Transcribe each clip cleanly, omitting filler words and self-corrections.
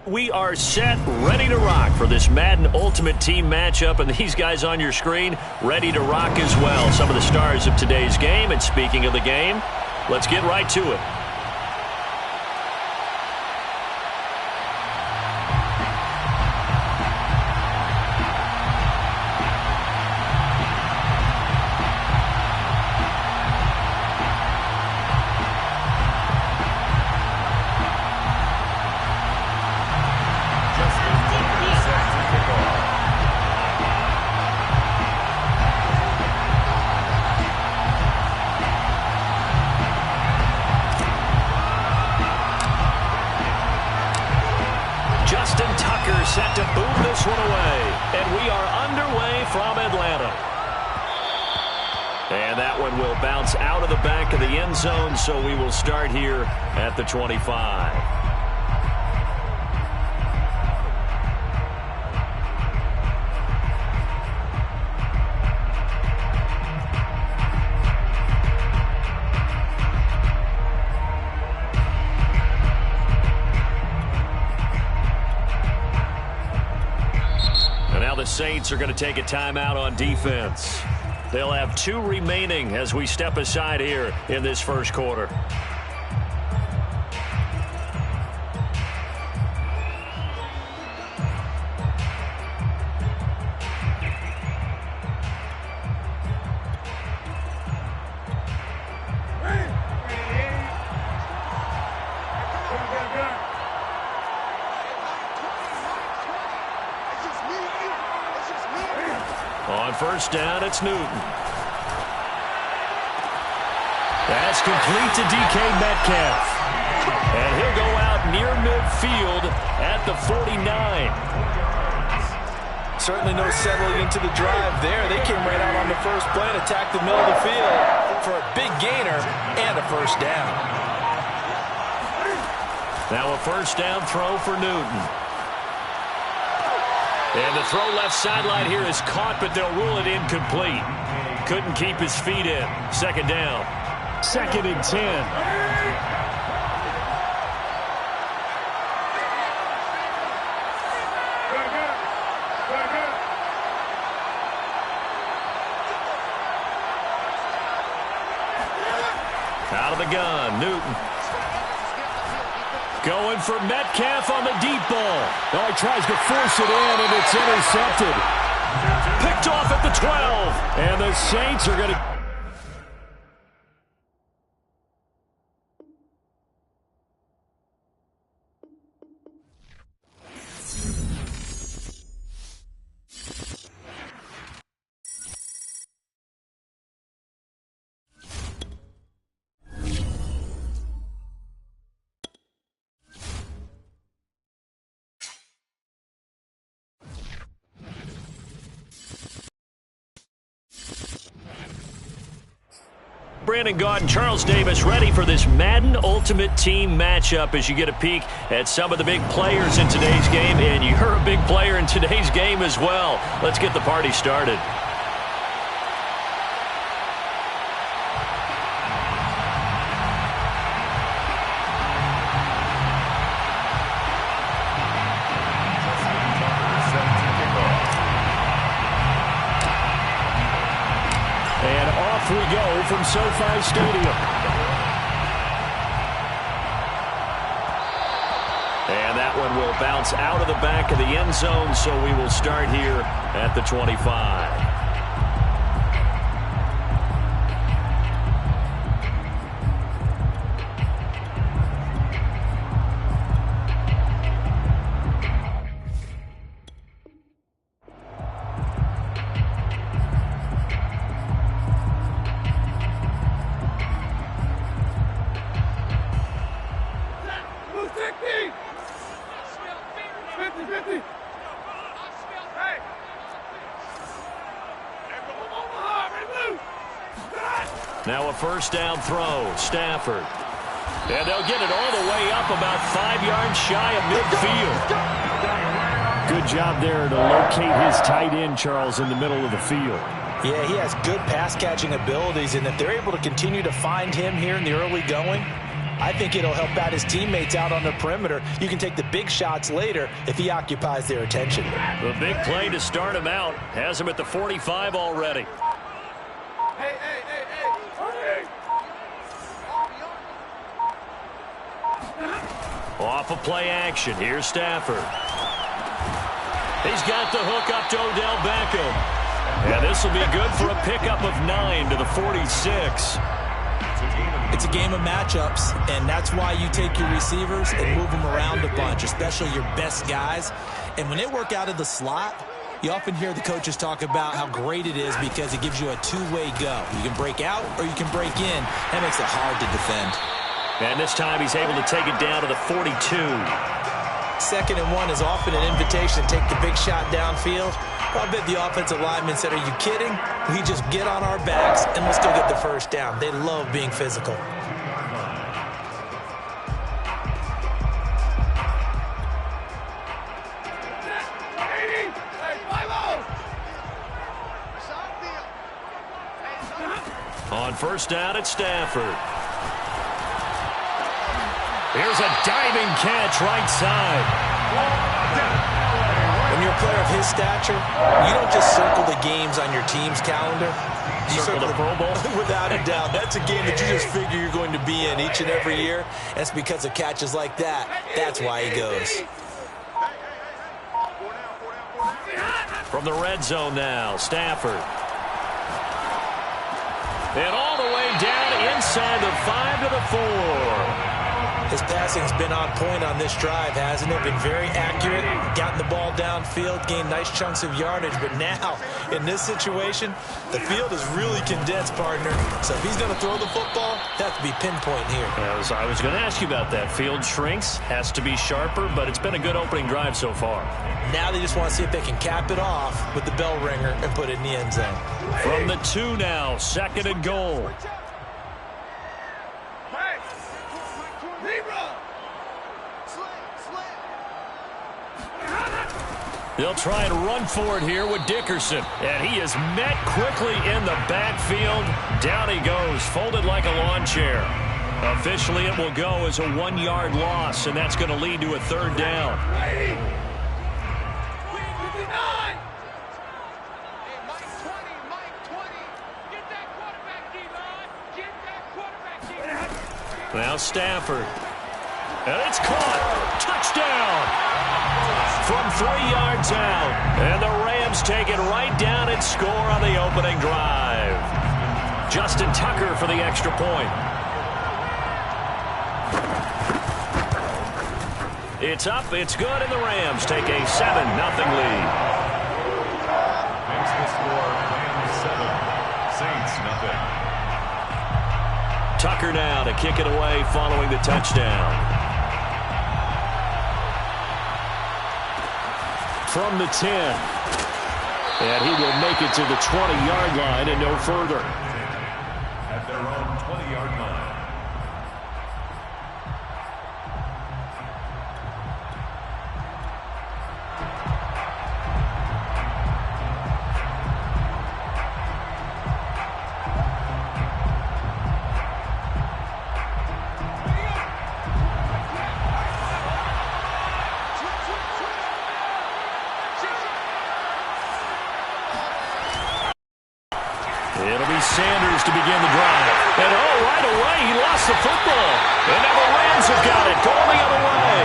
We are set, ready to rock for this Madden Ultimate Team matchup, and these guys on your screen ready to rock as well. Some of the stars of today's game, and speaking of the game, let's get right to it. Set to boom this one away, and we are underway from Atlanta. And that one will bounce out of the back of the end zone, so we will start here at the 25. The Saints are going to take a timeout on defense. They'll have 2 remaining as we step aside here in this first quarter. On first down, it's Newton. That's complete to DK Metcalf. And he'll go out near midfield at the 49. Certainly no settling into the drive there. They came right out on the first play and attacked the middle of the field for a big gainer and a first down. Now a first down throw for Newton. And the throw left sideline here is caught, but they'll rule it incomplete. Couldn't keep his feet in. Second down. 2nd and 10. Out of the gun, Newton. Going for Metcalf on the deep ball. Oh, he tries to force it in, and it's intercepted. Picked off at the 12. And the Saints are going to... Brandon Gaudin, Charles Davis ready for this Madden Ultimate Team matchup as you get a peek at some of the big players in today's game, and you're a big player in today's game as well. Let's get the party started. We go from SoFi Stadium. And that one will bounce out of the back of the end zone, so we will start here at the 25. Now a first down throw, Stafford. And they'll get it all the way up about 5 yards shy of midfield. Good job there to locate his tight end, Charles, in the middle of the field. Yeah, he has good pass-catching abilities, and if they're able to continue to find him here in the early going, I think it'll help out his teammates out on the perimeter. You can take the big shots later if he occupies their attention. The big play to start him out has him at the 45 already. Off of play action. Here's Stafford. He's got the hook up to Odell Beckham. And this will be good for a pickup of 9 to the 46. It's a game of matchups, and that's why you take your receivers and move them around a bunch, especially your best guys. And when they work out of the slot, you often hear the coaches talk about how great it is because it gives you a two-way go. You can break out or you can break in. That makes it hard to defend. And this time he's able to take it down to the 42. 2nd and 1 is often an invitation to take the big shot downfield. Well, I bet the offensive lineman said, are you kidding? We just get on our backs and let's go get the first down. They love being physical. On first down, it's Stafford. Here's a diving catch right side. When you're a player of his stature, you don't just circle the games on your team's calendar. You circle the Pro Bowl? Without a doubt. That's a game that you just figure you're going to be in each and every year. That's because of catches like that. That's why he goes. From the red zone now, Stafford. And all the way down inside the 5 to the 4. His passing's been on point on this drive, hasn't it? Been very accurate, gotten the ball downfield, gained nice chunks of yardage. But now, in this situation, the field is really condensed, partner. So if he's going to throw the football, that to be pinpoint here. I was going to ask you about that. Field shrinks, has to be sharper, but it's been a good opening drive so far. Now they just want to see if they can cap it off with the bell ringer and put it in the end zone. From the 2 now, 2nd and goal. They'll try and run for it here with Dickerson. And he is met quickly in the backfield. Down he goes, folded like a lawn chair. Officially, it will go as a 1-yard loss, and that's going to lead to a 3rd down. Now Stafford. And it's caught. Touchdown. From 3 yards out. And the Rams take it right down and score on the opening drive. Justin Tucker for the extra point. It's up, it's good, and the Rams take a 7-0 lead. Makes the score Rams 7, Saints nothing. Tucker now to kick it away following the touchdown. From the 10. And he will make it to the 20-yard line and no further. At their own 20-yard line. It'll be Sanders to begin the drive. And right away, he lost the football. And now the Rams have got it, going the other way.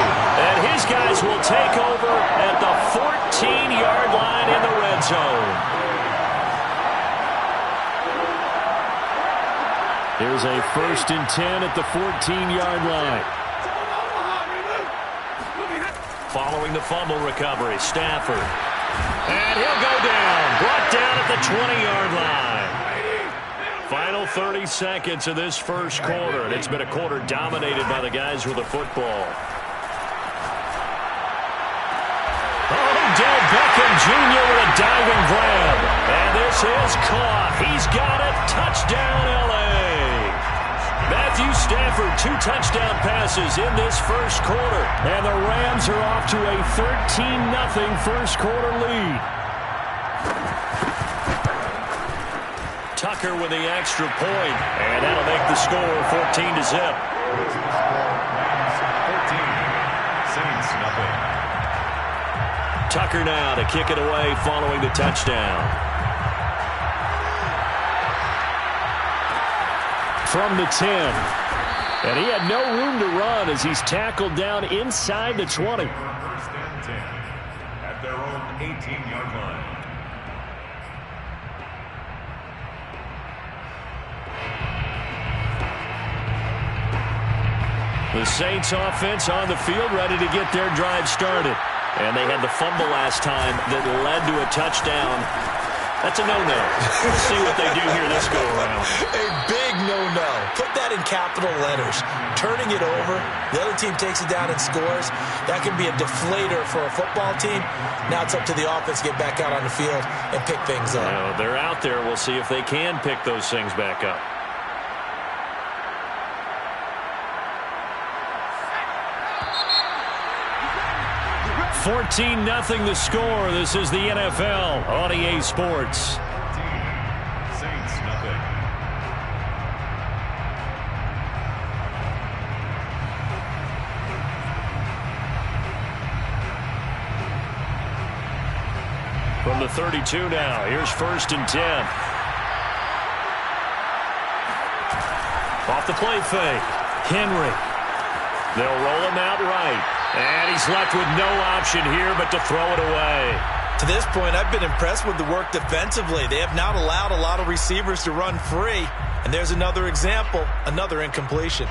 And his guys will take over at the 14-yard line in the red zone. Here's a 1st and 10 at the 14-yard line. Following the fumble recovery, Stafford. And he'll go down, brought down at the 20-yard line. Final 30 seconds of this first quarter, and it's been a quarter dominated by the guys with the football. Odell Beckham Jr. with a diving grab. And this is caught. He's got it. Touchdown, L.A. Matthew Stafford, 2 touchdown passes in this first quarter. And the Rams are off to a 13-0 first quarter lead. Tucker with the extra point, and that'll make the score 14-0. Tucker now to kick it away following the touchdown. From the 10. And he had no room to run as he's tackled down inside the 20. First and 10 at their own 18-yard line. The Saints offense on the field ready to get their drive started. And they had the fumble last time that led to a touchdown. That's a no-no. We'll see what they do here this go-around. A big no-no. Put that in capital letters. Turning it over, the other team takes it down and scores. That can be a deflator for a football team. Now it's up to the offense to get back out on the field and pick things up. Well, they're out there. We'll see if they can pick those things back up. 14-0 the score. This is the NFL on EA Sports. 14, Saints nothing. From the 32 now. Here's 1st and 10. Off the play fake. Henry. They'll roll him out right. And he's left with no option here but to throw it away. To this point, I've been impressed with the work defensively. They have not allowed a lot of receivers to run free. And there's another example, another incompletion.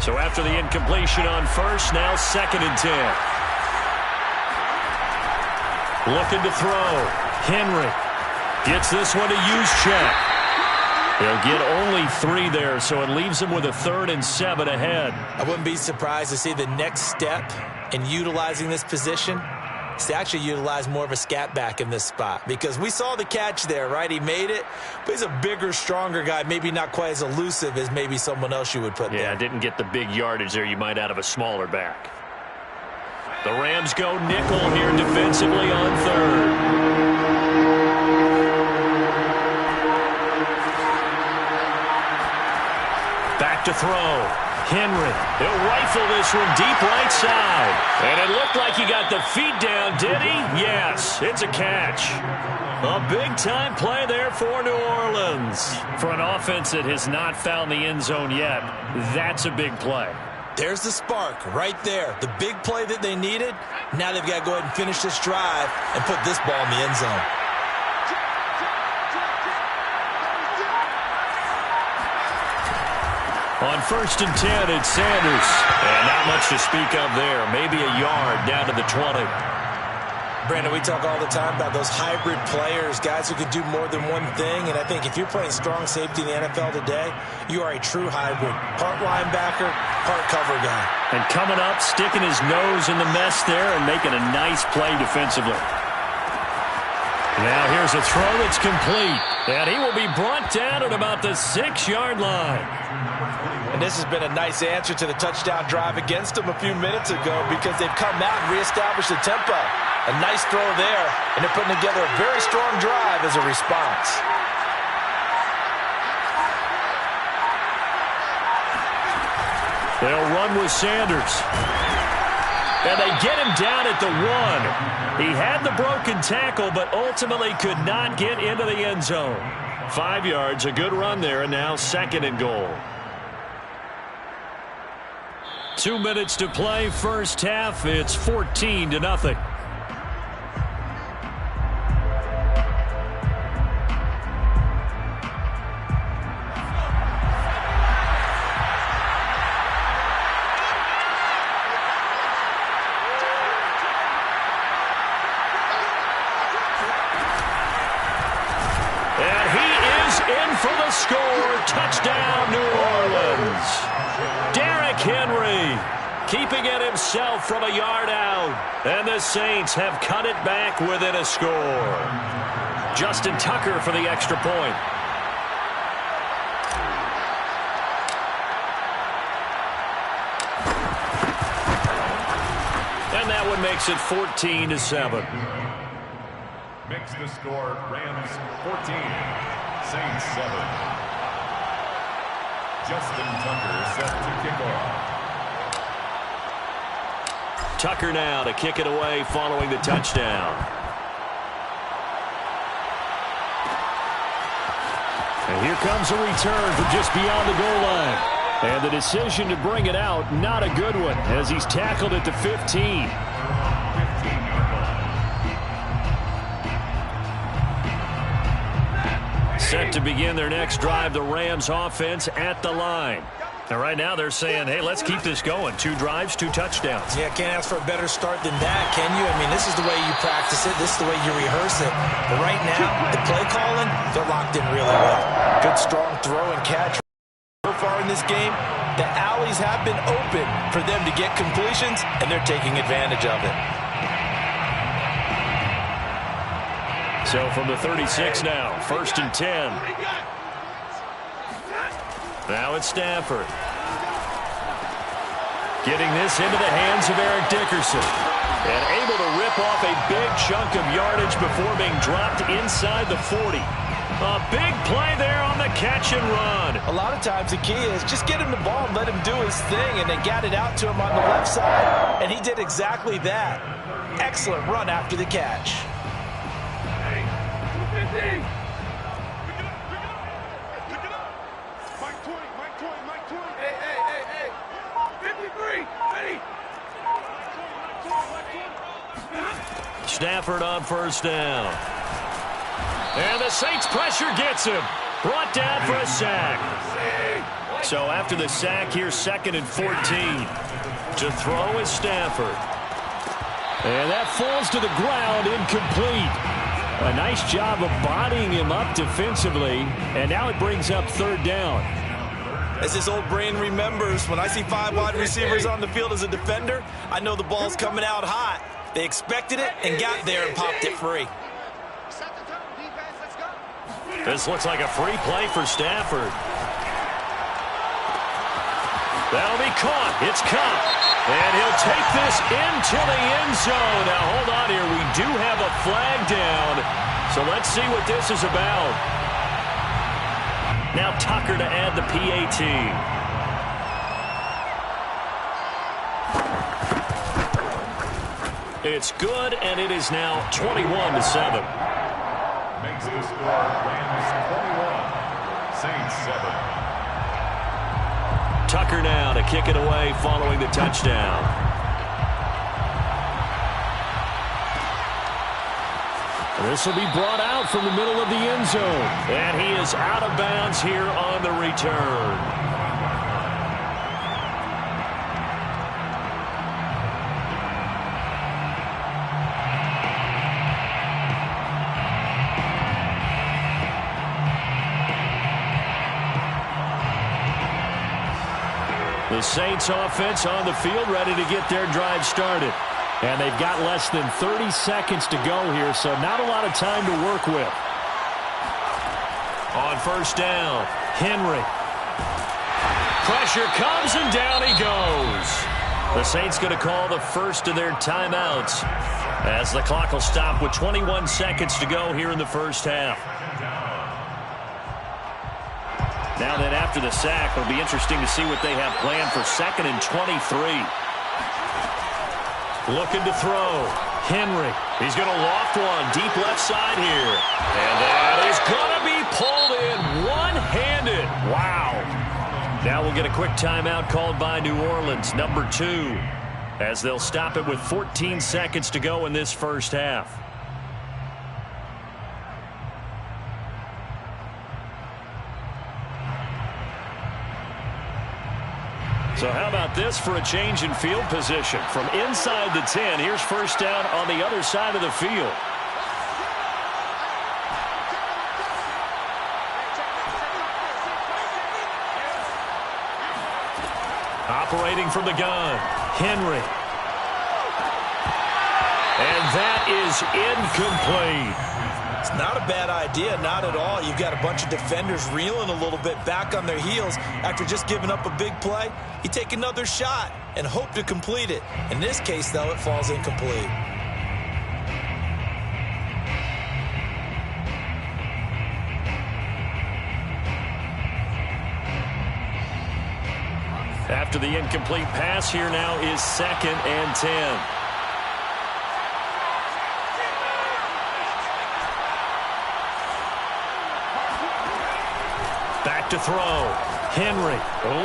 So after the incompletion on 1st, now 2nd and 10. Looking to throw. Henry gets this one to Juszczyk. They'll get only 3 there, so it leaves them with a 3rd and 7 ahead. I wouldn't be surprised to see the next step in utilizing this position is to actually utilize more of a scat back in this spot. Because we saw the catch there, right? He made it, but he's a bigger, stronger guy, maybe not quite as elusive as maybe someone else you would put there. Yeah, didn't get the big yardage there you might out of a smaller back. The Rams go nickel here defensively on 3rd. Back to throw. Henry. He'll rifle this one deep right side. And it looked like he got the feet down, did he? Yes, it's a catch. A big-time play there for New Orleans. For an offense that has not found the end zone yet, that's a big play. There's the spark right there. The big play that they needed. Now they've got to go ahead and finish this drive and put this ball in the end zone. On 1st and 10, it's Sanders. And not much to speak of there. Maybe a yard down to the 20. Brandon, we talk all the time about those hybrid players, guys who can do more than one thing. And I think if you're playing strong safety in the NFL today, you are a true hybrid. Part linebacker, part cover guy. And coming up, sticking his nose in the mess there and making a nice play defensively. Now here's a throw that's complete. And he will be brought down at about the 6-yard line. And this has been a nice answer to the touchdown drive against them a few minutes ago because they've come out and reestablished the tempo. A nice throw there, and they're putting together a very strong drive as a response. They'll run with Sanders. And they get him down at the 1. He had the broken tackle, but ultimately could not get into the end zone. 5 yards, a good run there, and now 2nd and goal. 2 minutes to play, first half. It's 14-0. And he is in for the score. Touchdown, New Orleans. Derrick Henry keeping it himself from a yard out. And the Saints have cut it back within a score. Justin Tucker for the extra point. And that one makes it 14-7. Makes the score Rams 14, Saints 7. Justin Tucker set to kick off. Tucker now to kick it away following the touchdown. And here comes a return from just beyond the goal line. And the decision to bring it out, not a good one, as he's tackled at the 15. Set to begin their next drive, the Rams offense at the line. And right now they're saying, hey, let's keep this going. 2 drives, 2 touchdowns. Yeah, can't ask for a better start than that, can you? I mean, this is the way you practice it. This is the way you rehearse it. But right now, the play calling, they're locked in really well. Good, strong throw and catch. So far in this game, the alleys have been open for them to get completions, and they're taking advantage of it. So from the 36 now, 1st and 10. Now it's Stafford. Getting this into the hands of Eric Dickerson. And able to rip off a big chunk of yardage before being dropped inside the 40. A big play there on the catch and run. A lot of times the key is just get him the ball and let him do his thing, and they got it out to him on the left side, and he did exactly that. Excellent run after the catch. Stafford on 1st down. And the Saints pressure gets him. Brought down for a sack. So after the sack, here's 2nd and 14. To throw is Stafford. And that falls to the ground, incomplete. A nice job of bodying him up defensively. And now it brings up 3rd down. As his old brain remembers, when I see 5 wide receivers on the field as a defender, I know the ball's coming out hot. They expected it and got there and popped it free. This looks like a free play for Stafford. That'll be caught. It's caught. And he'll take this into the end zone. Now, hold on here. We do have a flag down. So let's see what this is about. Now Tucker to add the PAT. It's good, and it is now 21-7. Makes the score Rams 21, Saints 7. Tucker now to kick it away following the touchdown. This will be brought out from the middle of the end zone. And he is out of bounds here on the return. The Saints offense on the field ready to get their drive started. And they've got less than 30 seconds to go here, so not a lot of time to work with. On 1st down, Henry. Pressure comes and down he goes. The Saints going to call the first of their timeouts as the clock will stop with 21 seconds to go here in the 1st half. Now then, after the sack, it'll be interesting to see what they have planned for 2nd and 23. Looking to throw. Henry. He's going to loft one deep left side here. And that is going to be pulled in one-handed. Wow. Now we'll get a quick timeout called by New Orleans, number 2, as they'll stop it with 14 seconds to go in this 1st half. So how about this for a change in field position? From inside the 10, here's 1st down on the other side of the field. Operating from the gun, Henry. And that is incomplete. It's not a bad idea, not at all. You've got a bunch of defenders reeling a little bit back on their heels after just giving up a big play. You take another shot and hope to complete it. In this case, though, it falls incomplete. After after the incomplete pass. Here now is 2nd and 10. Back to throw. Henry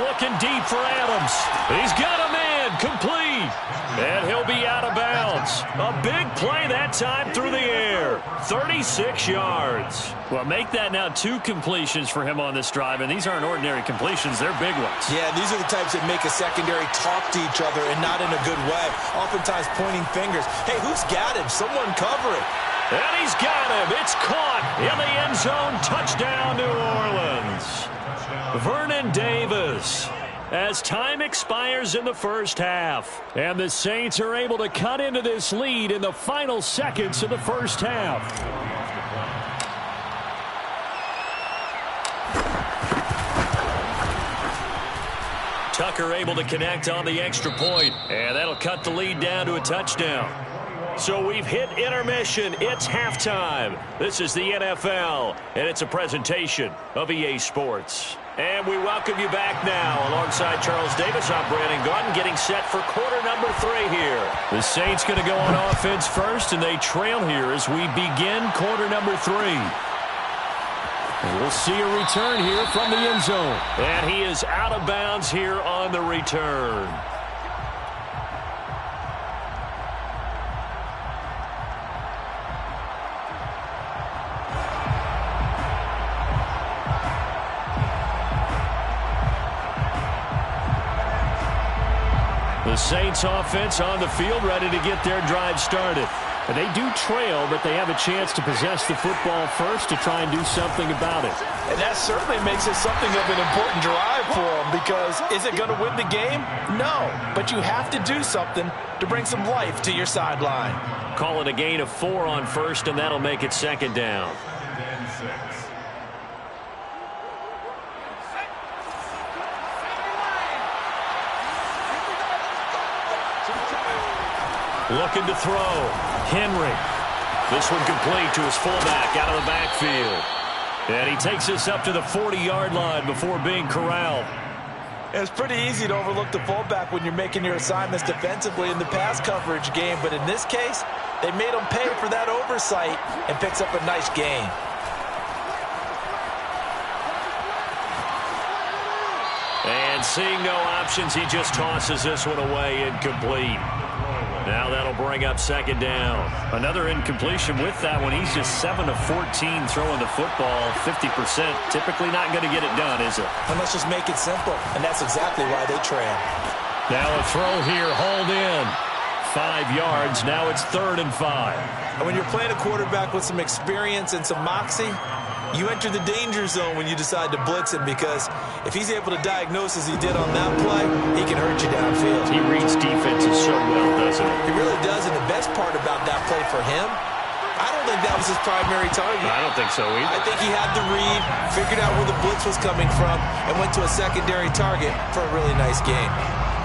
looking deep for Adams. He's got a man complete. And he'll be out of bounds. A big play that time through the air. 36 yards. Well, make that now 2 completions for him on this drive. And these aren't ordinary completions. They're big ones. Yeah, these are the types that make a secondary talk to each other and not in a good way. Oftentimes pointing fingers. Hey, who's got him? Someone cover it. And he's got him. It's caught in the end zone. Touchdown, New Orleans. Vernon Davis, as time expires in the first half. And the Saints are able to cut into this lead in the final seconds of the first half. Tucker able to connect on the extra point. And that'll cut the lead down to a touchdown. So we've hit intermission. It's halftime. This is the NFL, and it's a presentation of EA Sports. And we welcome you back now. Alongside Charles Davis, I'm Brandon Gaudin, getting set for quarter number 3 here. The Saints going to go on offense first, and they trail here as we begin quarter number 3. And we'll see a return here from the end zone. And he is out of bounds here on the return. The Saints offense on the field, ready to get their drive started. And they do trail, but they have a chance to possess the football first to try and do something about it. And that certainly makes it something of an important drive for them, because is it going to win the game? No, but you have to do something to bring some life to your sideline. Call it a gain of 4 on first, and that'll make it 2nd down. Looking to throw. Henry. This one complete to his fullback out of the backfield. And he takes this up to the 40-yard line before being corralled. It's pretty easy to overlook the fullback when you're making your assignments defensively in the pass coverage game. But in this case, they made him pay for that oversight and picks up a nice gain. And seeing no options, he just tosses this one away, incomplete. Now that'll bring up 2nd down. Another incompletion with that one. He's just 7 of 14 throwing the football, 50%. Typically not going to get it done, is it? And let's just make it simple, and that's exactly why they trail. Now a throw here, hauled in. 5 yards. Now it's 3rd and 5. And when you're playing a quarterback with some experience and some moxie, you enter the danger zone when you decide to blitz him, because if he's able to diagnose as he did on that play, he can hurt you downfield. He reads defenses so well, doesn't he? He really does, and the best part about that play for him, I don't think that was his primary target. I don't think so either. I think he had the read, figured out where the blitz was coming from, and went to a secondary target for a really nice game.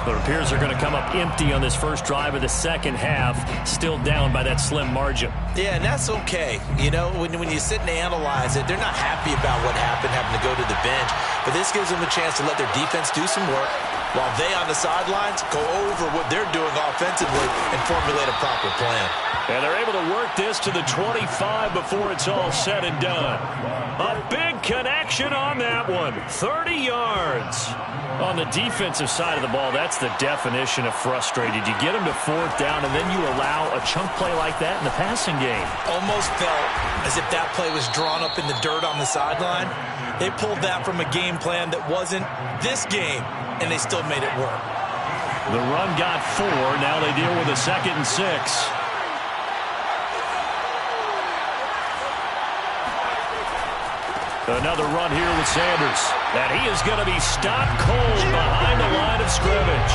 But it appears they're going to come up empty on this first drive of the second half, still down by that slim margin. Yeah, and that's okay. You know, when you sit and analyze it, they're not happy about what happened, having to go to the bench. But this gives them a chance to let their defense do some work, while they on the sidelines go over what they're doing offensively and formulate a proper plan. And they're able to work this to the 25 before it's all said and done. A big connection on that one. 30 yards. On the defensive side of the ball, that's the definition of frustrated. You get them to 4th down, and then you allow a chunk play like that in the passing game. Almost felt as if that play was drawn up in the dirt on the sideline. They pulled that from a game plan that wasn't this game, and they still made it work. The run got 4. Now they deal with a 2nd and 6. Another run here with Sanders. And he is going to be stopped cold behind the line of scrimmage.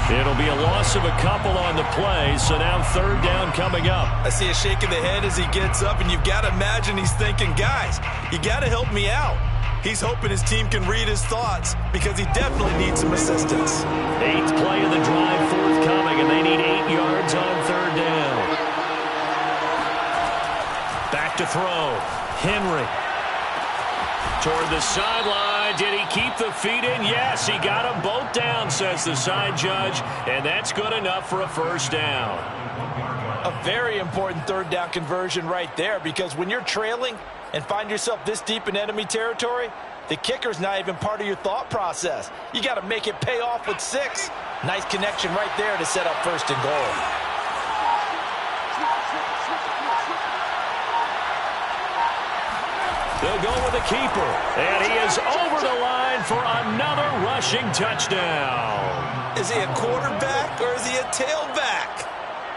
It'll be a loss of a couple on the play, so now 3rd down coming up. I see a shake of the head as he gets up, and you've got to imagine he's thinking, guys, you got to help me out. He's hoping his team can read his thoughts, because he definitely needs some assistance. 8th play of the drive forthcoming, and they need 8 yards on 3rd down. Back to throw. Henry. Toward the sideline. Did he keep the feet in? Yes, he got them both down, says the side judge, and that's good enough for a first down. A very important third down conversion right there, because when you're trailing and find yourself this deep in enemy territory, the kicker's not even part of your thought process. You got to make it pay off with 6. Nice connection right there to set up first and goal. They'll go with the keeper, and he is over the line for another rushing touchdown. Is he a quarterback or is he a tailback?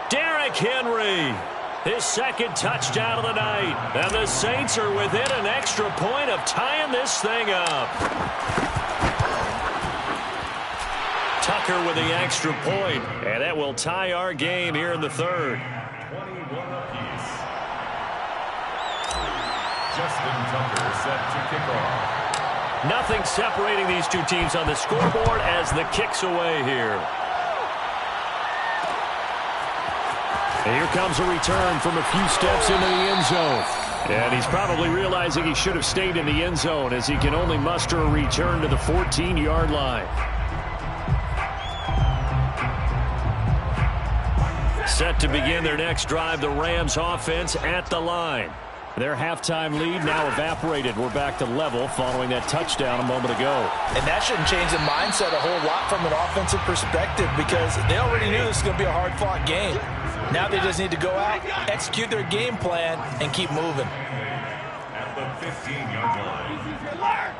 Derrick Henry, his second touchdown of the night. And the Saints are within an extra point of tying this thing up. Tucker with the extra point, and that will tie our game here in the third. 21 apiece. Justin Tucker set to kick off. Nothing separating these two teams on the scoreboard as the kick's away here. And here comes a return from a few steps into the end zone. And he's probably realizing he should have stayed in the end zone as he can only muster a return to the 14-yard line. Set to begin their next drive, the Rams offense at the line. Their halftime lead now evaporated. We're back to level following that touchdown a moment ago. And that shouldn't change the mindset a whole lot from an offensive perspective, because they already knew this was going to be a hard-fought game. Now they just need to go out, execute their game plan, and keep moving. At the 15-yard line.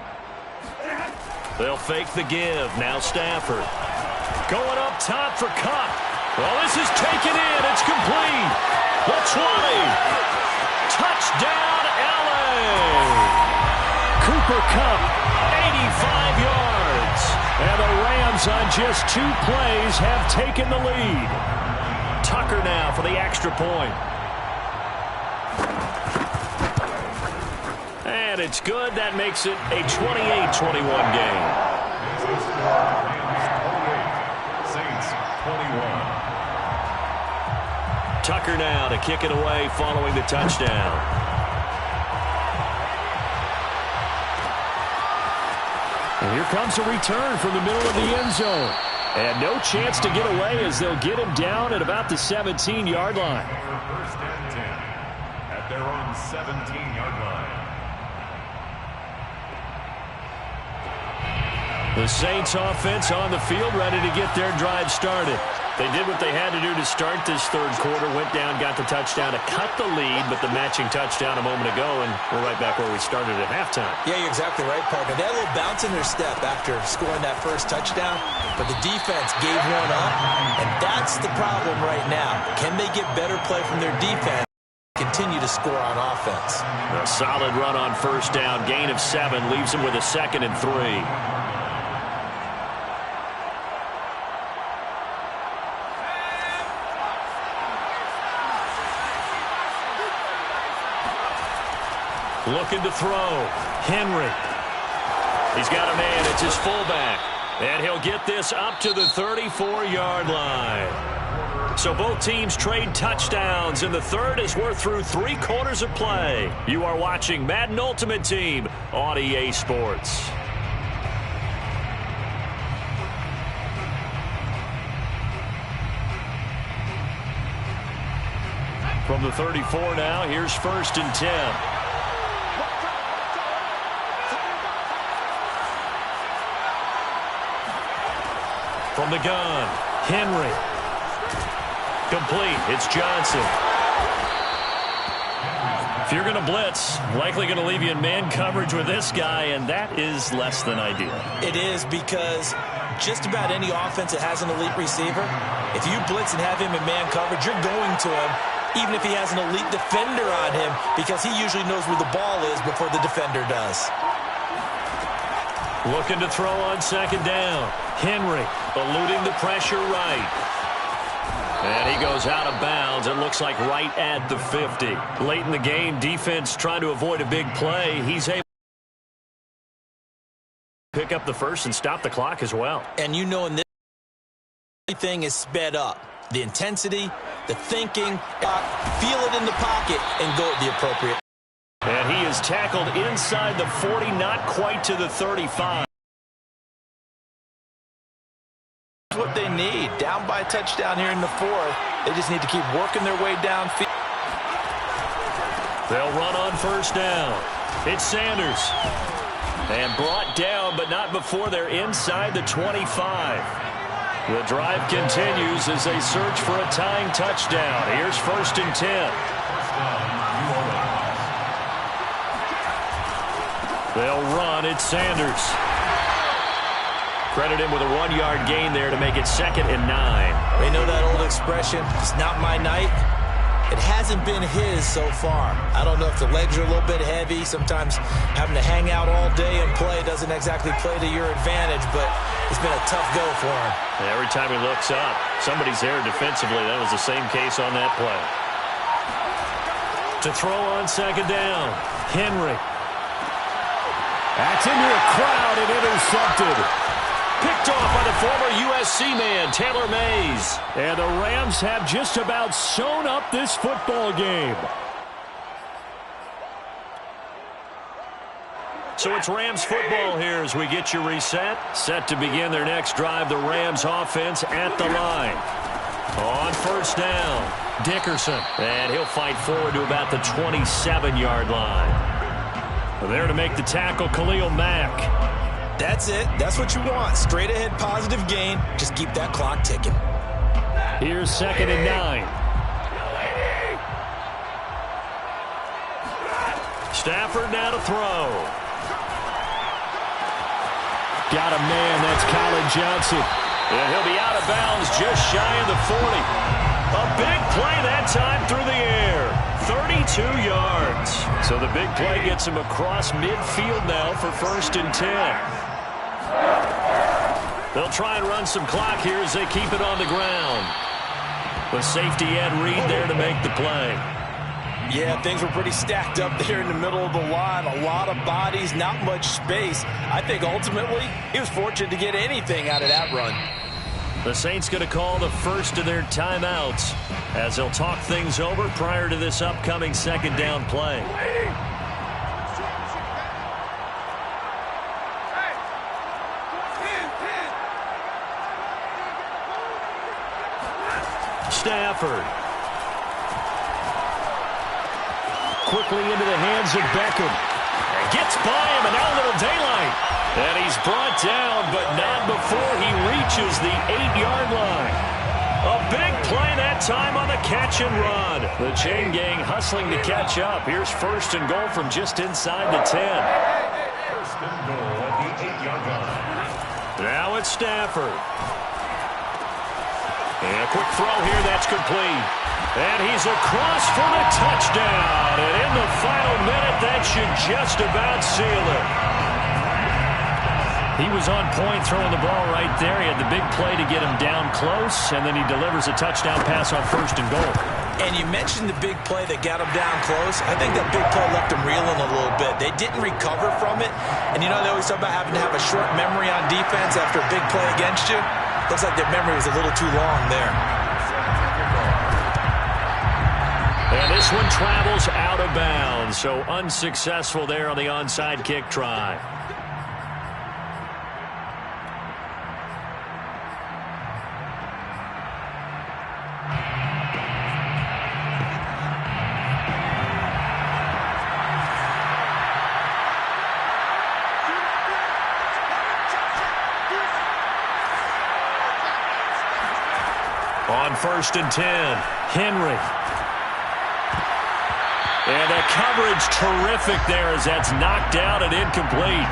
They'll fake the give. Now Stafford. Going up top for Kupp. Well, this is taken in. It's complete. The 20. Touchdown, L.A. Cooper Kupp, 85 yards. And the Rams on just 2 plays have taken the lead. Tucker now for the extra point. And it's good. That makes it a 28-21 game. Saints 21. Tucker now to kick it away following the touchdown. And here comes a return from the middle of the end zone. And no chance to get away as they'll get him down at about the 17-yard line. First and 10 at their own 17-yard line. The Saints offense on the field ready to get their drive started. They did what they had to do to start this third quarter, went down, got the touchdown to cut the lead, but the matching touchdown a moment ago, and we're right back where we started at halftime. Yeah, you're exactly right, Parker. They had a little bounce in their step after scoring that first touchdown, but the defense gave one up, and that's the problem right now. Can they get better play from their defense and continue to score on offense? A solid run on first down, gain of 7, leaves them with a 2nd and 3. Looking to throw. Henry. He's got a man. It's his fullback. And he'll get this up to the 34-yard line. So both teams trade touchdowns, and the third as we're through 3 quarters of play. You are watching Madden Ultimate Team on EA Sports. From the 34 now, here's 1st and 10. From the gun, Henry. Complete. It's Johnson. If you're going to blitz, likely going to leave you in man coverage with this guy, and that is less than ideal. It is, because just about any offense that has an elite receiver, if you blitz and have him in man coverage, you're going to him, even if he has an elite defender on him, because he usually knows where the ball is before the defender does. Looking to throw on 2nd down. Henry eluding the pressure right. And he goes out of bounds. It looks like right at the 50. Late in the game, defense trying to avoid a big play. He's able to pick up the first and stop the clock as well. And you know, in this, everything is sped up. The intensity, the thinking, feel it in the pocket, and go at the appropriate. And he is tackled inside the 40, not quite to the 35. What they need. Down by a touchdown here in the fourth. They just need to keep working their way downfield. They'll run on first down. It's Sanders. And brought down, but not before they're inside the 25. The drive continues as they search for a tying touchdown. Here's 1st and 10. They'll run. It's Sanders. Credit him with a 1-yard gain there to make it 2nd and 9. They know that old expression, it's not my night. It hasn't been his so far. I don't know if the legs are a little bit heavy. Sometimes having to hang out all day and play doesn't exactly play to your advantage, but it's been a tough go for him. Every time he looks up, somebody's there defensively. That was the same case on that play. To throw on 2nd down, Henry. That's into a crowd and intercepted. Picked off by the former USC man, Taylor Mays. And the Rams have just about sewn up this football game. So it's Rams football here as we get you reset. Set to begin their next drive, the Rams offense at the line. On first down, Dickerson. And he'll fight forward to about the 27-yard line. There to make the tackle, Khalil Mack. That's it. That's what you want. Straight ahead positive gain. Just keep that clock ticking. Here's 2nd and 9. Stafford now to throw. Got a man. That's Colin Johnson. And he'll be out of bounds just shy of the 40. A big play that time through the air. 32 yards. So the big play gets him across midfield now for 1st and 10. They'll try and run some clock here as they keep it on the ground. With safety Ed Reed there to make the play. Yeah, things were pretty stacked up there in the middle of the line. A lot of bodies, not much space. I think ultimately he was fortunate to get anything out of that run. The Saints going to call the first of their timeouts as they'll talk things over prior to this upcoming 2nd down play. Stafford. Quickly into the hands of Beckham. And gets by him, and now a little daylight. And he's brought down, but not before he reaches the 8-yard line. A big play that time on the catch and run. The chain gang hustling to catch up. Here's 1st and goal from just inside the 10. 1st and goal at the 8-yard line. Now it's Stafford. And a quick throw here, that's complete. And he's across for the touchdown. And in the final minute, that should just about seal it. He was on point throwing the ball right there. He had the big play to get him down close, and then he delivers a touchdown pass on 1st and goal. And you mentioned the big play that got him down close. I think that big play left him reeling a little bit. They didn't recover from it. And you know they always talk about having to have a short memory on defense after a big play against you. Looks like their memory was a little too long there. And this one travels out of bounds, so unsuccessful there on the onside kick try. On 1st and 10, Henry. And the coverage terrific there as that's knocked out and incomplete.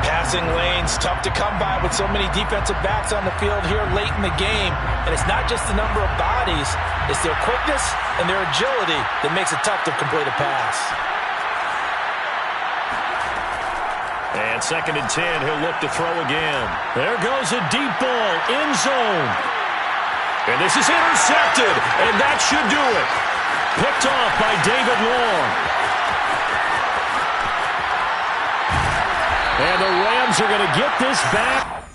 Passing lanes, tough to come by with so many defensive backs on the field here late in the game. And it's not just the number of bodies, it's their quickness and their agility that makes it tough to complete a pass. And 2nd and 10, he'll look to throw again. There goes a deep ball, end zone. And this is intercepted, and that should do it. Picked off by David Long. And the Rams are going to get this back.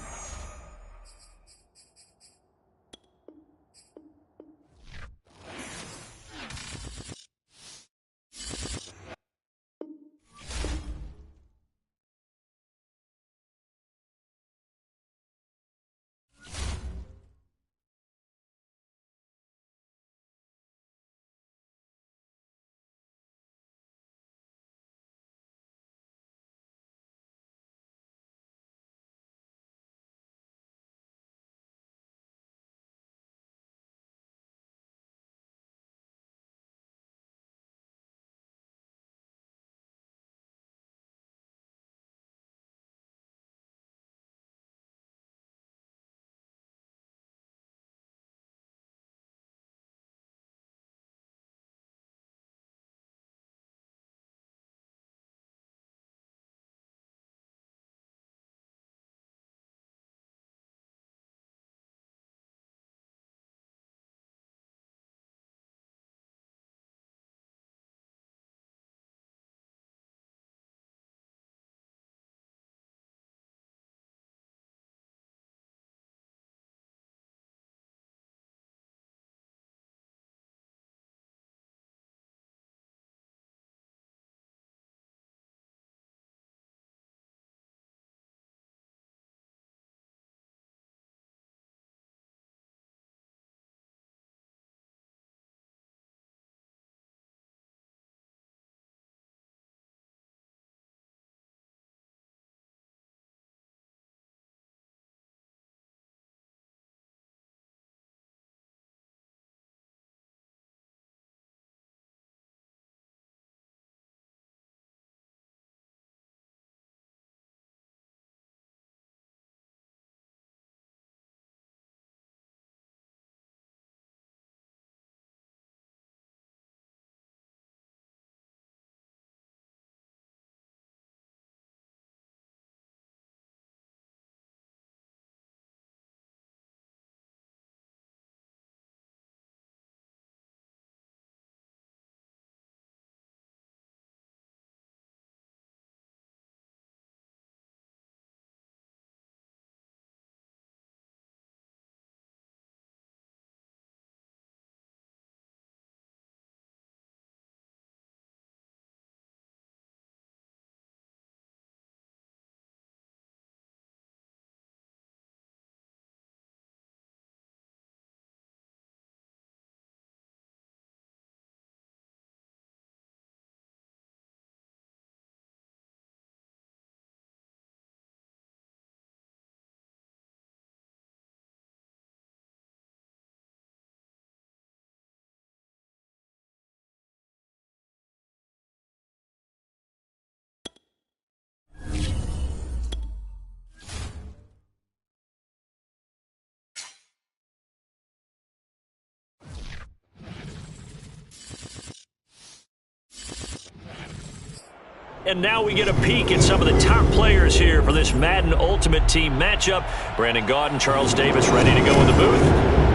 And now we get a peek at some of the top players here for this Madden Ultimate Team matchup. Brandon Gaudin, Charles Davis ready to go in the booth.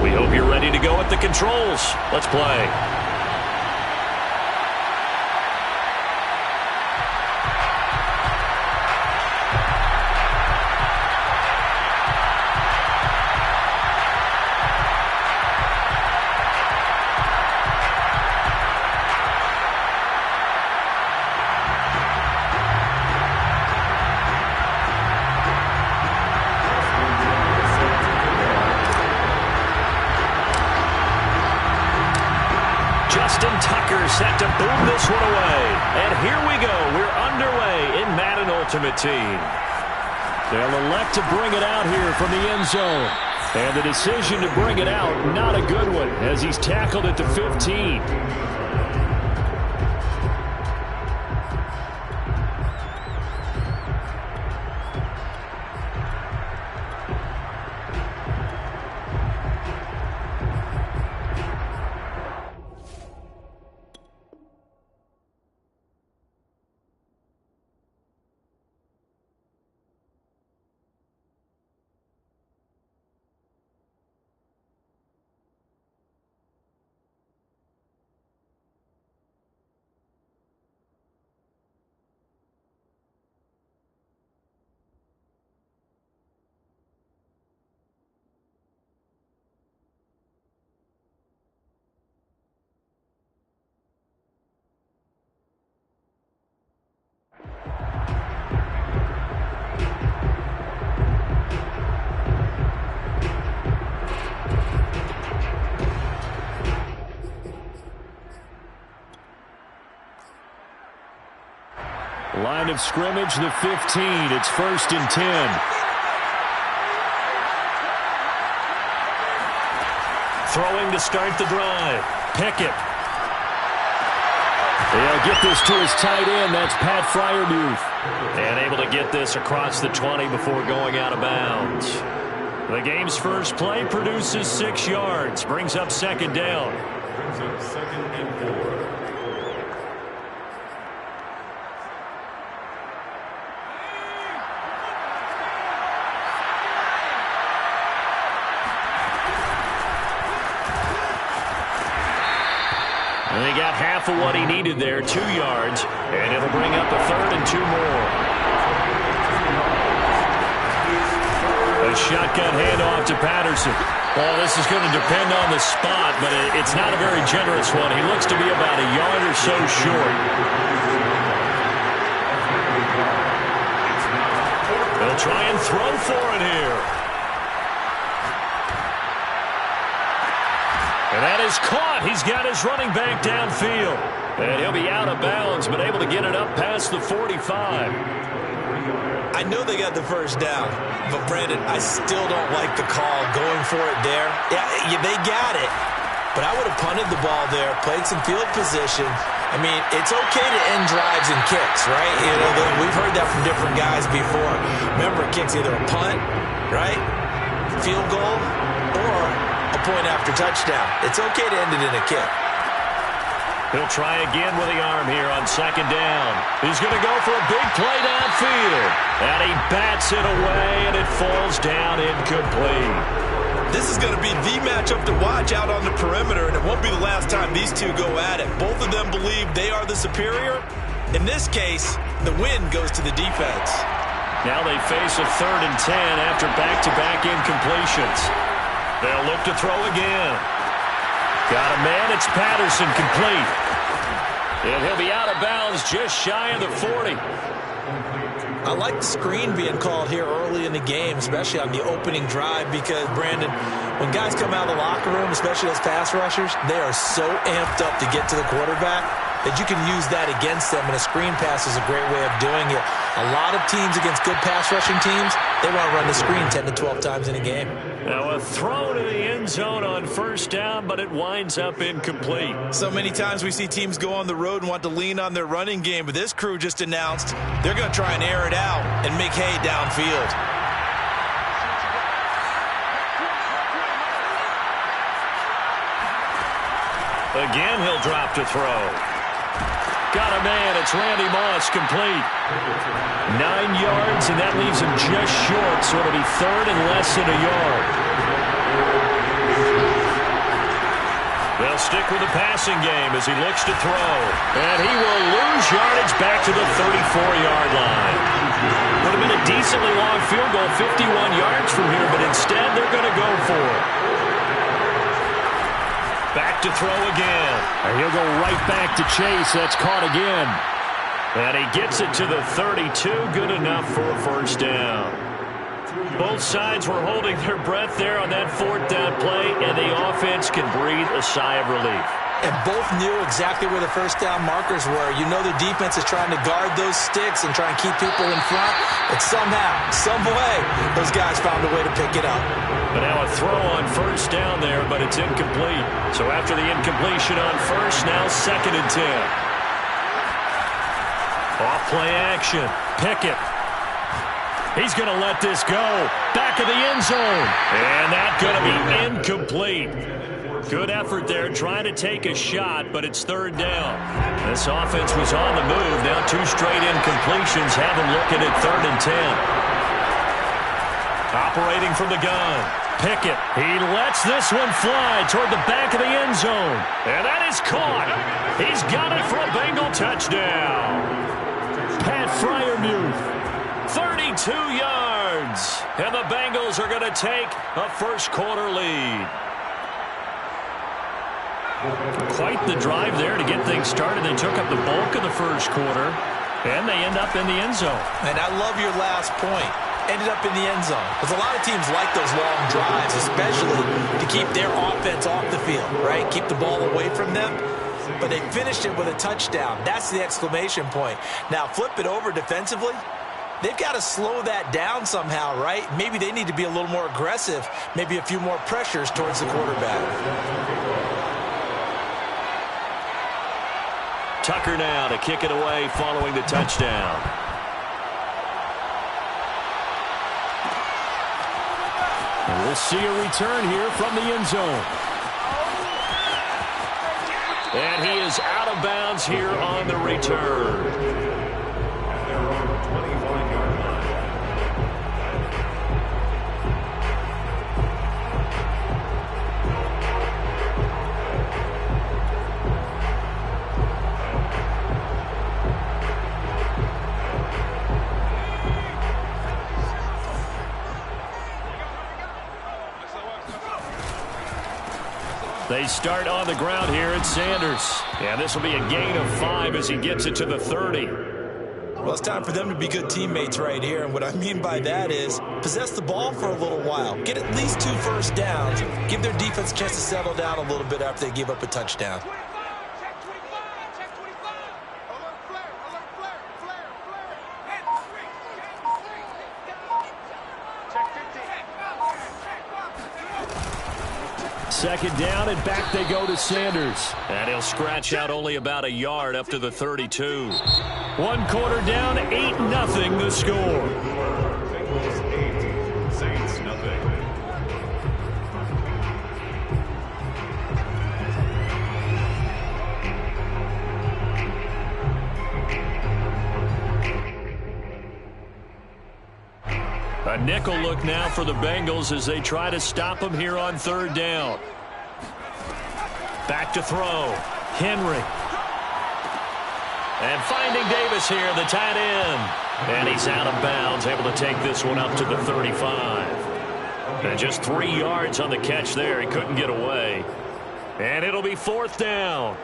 We hope you're ready to go at the controls. Let's play. Justin Tucker set to boom this one away. And here we go. We're underway in Madden Ultimate Team. They'll elect to bring it out here from the end zone. And the decision to bring it out, not a good one, as he's tackled at the 15. Line of scrimmage, the 15. It's 1st and 10. Throwing to start the drive. Pickett. They'll get this to his tight end. That's Pat Freiermuth. And able to get this across the 20 before going out of bounds. The game's first play produces 6 yards. Brings up 2nd down. Brings up 2nd and 4. And he got half of what he needed there, 2 yards, and it'll bring up a 3rd and 2 more. A shotgun handoff to Patterson. Well, this is going to depend on the spot, but it's not a very generous one. He looks to be about a yard or so short. They'll try and throw for it here. And that is caught. He's got his running back downfield. And he'll be out of bounds, but able to get it up past the 45. I know they got the first down, but Brandon, I still don't like the call going for it there. Yeah, they got it, but I would have punted the ball there, played some field position. I mean, it's okay to end drives and kicks, right? You know, we've heard that from different guys before. Remember, kicks either a punt, right, field goal, or a point after touchdown. It's okay to end it in a kick. He'll try again with the arm here on 2nd down. He's going to go for a big play downfield. And he bats it away, and it falls down incomplete. This is going to be the matchup to watch out on the perimeter, and it won't be the last time these two go at it. Both of them believe they are the superior. In this case, the win goes to the defense. Now they face a 3rd and 10 after back-to-back incompletions. They'll look to throw again. Got a man. It's Patterson, complete. And he'll be out of bounds just shy of the 40. I like the screen being called here early in the game, especially on the opening drive, because, Brandon, when guys come out of the locker room, especially those pass rushers, they are so amped up to get to the quarterback that you can use that against them, and a screen pass is a great way of doing it. A lot of teams against good pass rushing teams, they want to run the screen 10 to 12 times in a game. Now a throw to the end zone on 1st down, but it winds up incomplete. So many times we see teams go on the road and want to lean on their running game, but this crew just announced they're going to try and air it out and make hay downfield. Again, he'll drop to throw. Got a man. It's Randy Moss, complete. 9 yards, and that leaves him just short, so it'll be third and less than a yard. They'll stick with the passing game as he looks to throw. And he will lose yardage back to the 34-yard line. Would have been a decently long field goal, 51 yards from here, but instead they're going to go for it. Back to throw again. And he'll go right back to Chase. That's caught again. And he gets it to the 32. Good enough for a first down. Both sides were holding their breath there on that fourth down play, and the offense can breathe a sigh of relief. And both knew exactly where the first down markers were. You know the defense is trying to guard those sticks and try and keep people in front. But somehow, some way, those guys found a way to pick it up. But now a throw on first down there, but it's incomplete. So after the incompletion on first, now 2nd and 10. Off play action. Pickett. He's going to let this go. Back of the end zone. And that's going to be incomplete. Good effort there trying to take a shot, but it's third down. This offense was on the move. Now 2 straight incompletions have them looking at 3rd and 10. Operating from the gun. Pickett. He lets this one fly toward the back of the end zone. And that is caught. He's got it for a Bengal touchdown. Pat Freiermuth. 32 yards. And the Bengals are going to take a first-quarter lead. Quite the drive there to get things started. They took up the bulk of the first quarter, and they end up in the end zone. And I love your last point. Ended up in the end zone. Because a lot of teams like those long drives, especially to keep their offense off the field, right? Keep the ball away from them. But they finished it with a touchdown. That's the exclamation point. Now, flip it over defensively. They've got to slow that down somehow, right? Maybe they need to be a little more aggressive, maybe a few more pressures towards the quarterback. Tucker now to kick it away following the touchdown. And we'll see a return here from the end zone. And he is out of bounds here on the return. They start on the ground here at Sanders. And this will be a gain of 5 as he gets it to the 30. Well, it's time for them to be good teammates right here. And what I mean by that is possess the ball for a little while. Get at least 2 first downs. Give their defense a chance to settle down a little bit after they give up a touchdown. Second down, and back they go to Sanders. And he'll scratch out only about a yard up to the 32. 1 quarter down, 8-0 the score. Saints nothing. A nickel look now for the Bengals as they try to stop him here on third down. Back to throw. Henry. And finding Davis here, the tight end. And he's out of bounds, able to take this one up to the 35. And just 3 yards on the catch there. He couldn't get away. And it'll be 4th down.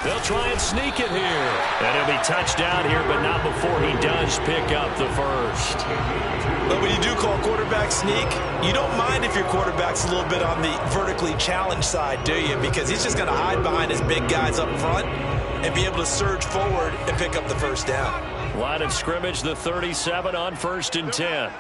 They'll try and sneak it here. And he'll be touched down here, but not before he does pick up the first. But when you do call quarterback sneak, you don't mind if your quarterback's a little bit on the vertically challenged side, do you? Because he's just going to hide behind his big guys up front and be able to surge forward and pick up the first down. Line of scrimmage, the 37 on 1st and 10.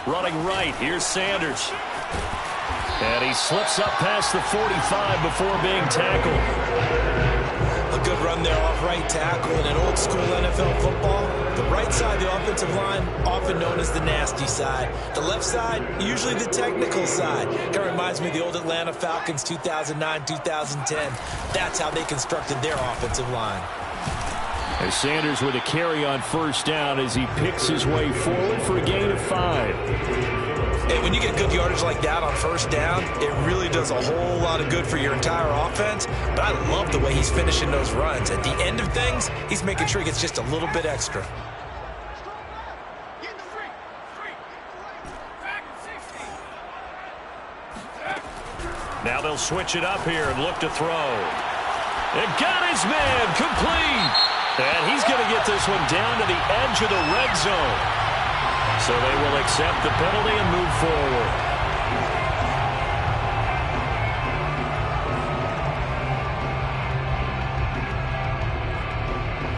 Running right, here's Sanders. And he slips up past the 45 before being tackled. A good run there off right tackle in an old school NFL football. The right side, the offensive line, often known as the nasty side. The left side, usually the technical side. Kind of reminds me of the old Atlanta Falcons 2009, 2010. That's how they constructed their offensive line. As Sanders with a carry on first down as he picks his way forward for a gain of 5. And when you get good yardage like that on first down, it really does a whole lot of good for your entire offense. But I love the way he's finishing those runs. At the end of things, he's making sure he gets just a little bit extra. Now they'll switch it up here and look to throw. It got his man complete. And he's going to get this one down to the edge of the red zone. So they will accept the penalty and move forward.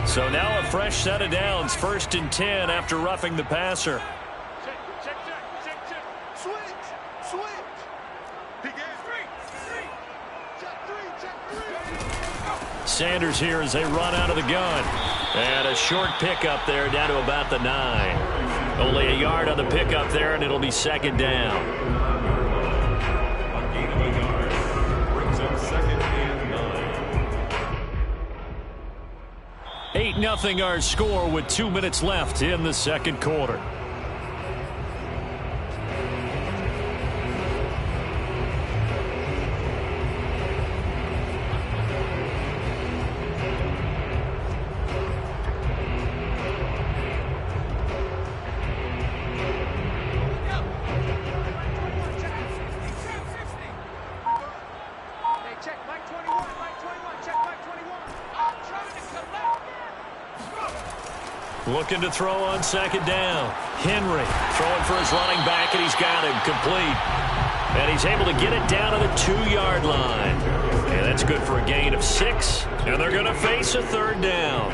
So now a fresh set of downs, 1st and 10 after roughing the passer. Sanders here as they run out of the gun. And a short pickup there down to about the 9. Only a yard on the pickup there, and it'll be 2nd down. A gain of a yard brings up 2nd and 9. 8-0 our score with 2 minutes left in the second quarter. Looking to throw on 2nd down. Henry throwing for his running back, and he's got him complete. And he's able to get it down to the 2-yard line. And that's good for a gain of 6. And they're going to face a 3rd down.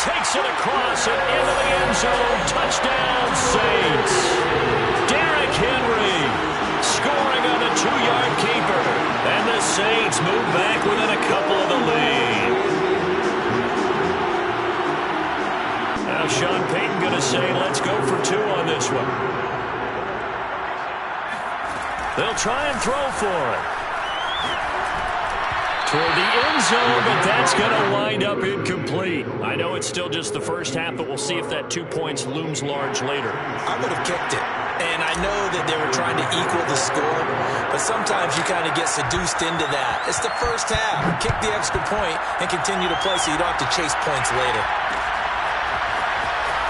Takes it across and into the end zone. Touchdown, Saints. Derrick Henry scoring on the 2-yard keeper. And the Saints move back within a couple of the lead. Now Sean Payton going to say, let's go for 2 on this one. They'll try and throw for it. Toward the end zone, but that's going to wind up incomplete. I know it's still just the first half, but we'll see if that 2 points looms large later. I would have kicked it. And I know that they were trying to equal the score, but sometimes you kind of get seduced into that. It's the first half. Kick the extra point and continue to play so you don't have to chase points later.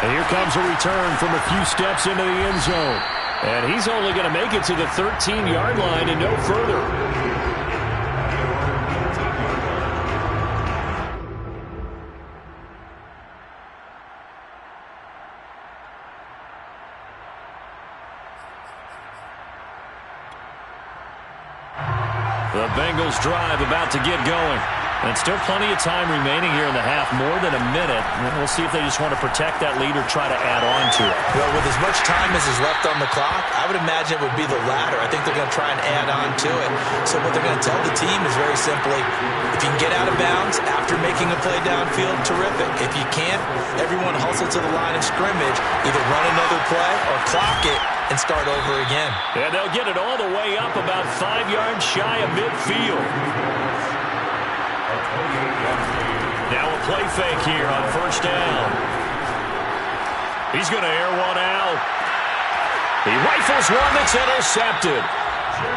And here comes a return from a few steps into the end zone. And he's only going to make it to the 13-yard line and no further. The Bengals drive about to get going. And still plenty of time remaining here in the half, more than a minute. We'll see if they just want to protect that lead or try to add on to it. Well, with as much time as is left on the clock, I would imagine it would be the latter. I think they're going to try and add on to it. So what they're going to tell the team is very simply, if you can get out of bounds after making a play downfield, terrific. If you can't, everyone hustle to the line of scrimmage, either run another play or clock it and start over again. And they'll get it all the way up about 5 yards shy of midfield. Now a play fake here on first down. He's going to air one out. He rifles one that's intercepted.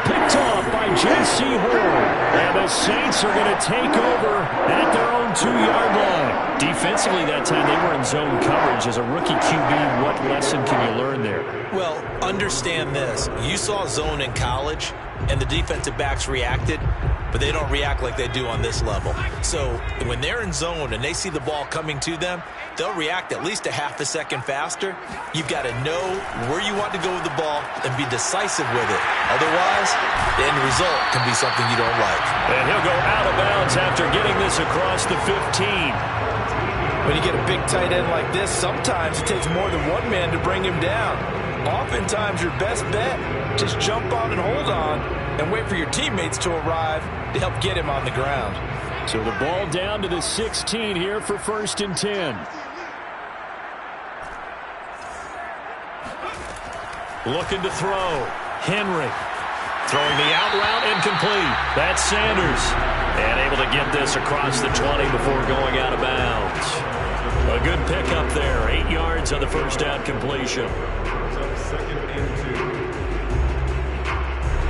Picked off by J.C. Horn. And the Saints are going to take over at their own 2-yard line. Defensively that time, they were in zone coverage. As a rookie QB, what lesson can you learn there? Well, understand this. You saw zone in college, and the defensive backs reacted, but they don't react like they do on this level. So when they're in zone and they see the ball coming to them, they'll react at least a half a second faster. You've got to know where you want to go with the ball and be decisive with it. Otherwise, the end result can be something you don't like. And he'll go out of bounds after getting this across the 15. When you get a big tight end like this, sometimes it takes more than one man to bring him down. Oftentimes, your best bet, just jump on and hold on and wait for your teammates to arrive to help get him on the ground. So the ball down to the 16 here for 1st and 10. Looking to throw. Henry. Throwing the out route incomplete. That's Sanders. And able to get this across the 20 before going out of bounds. A good pickup there. 8 yards on the first down completion.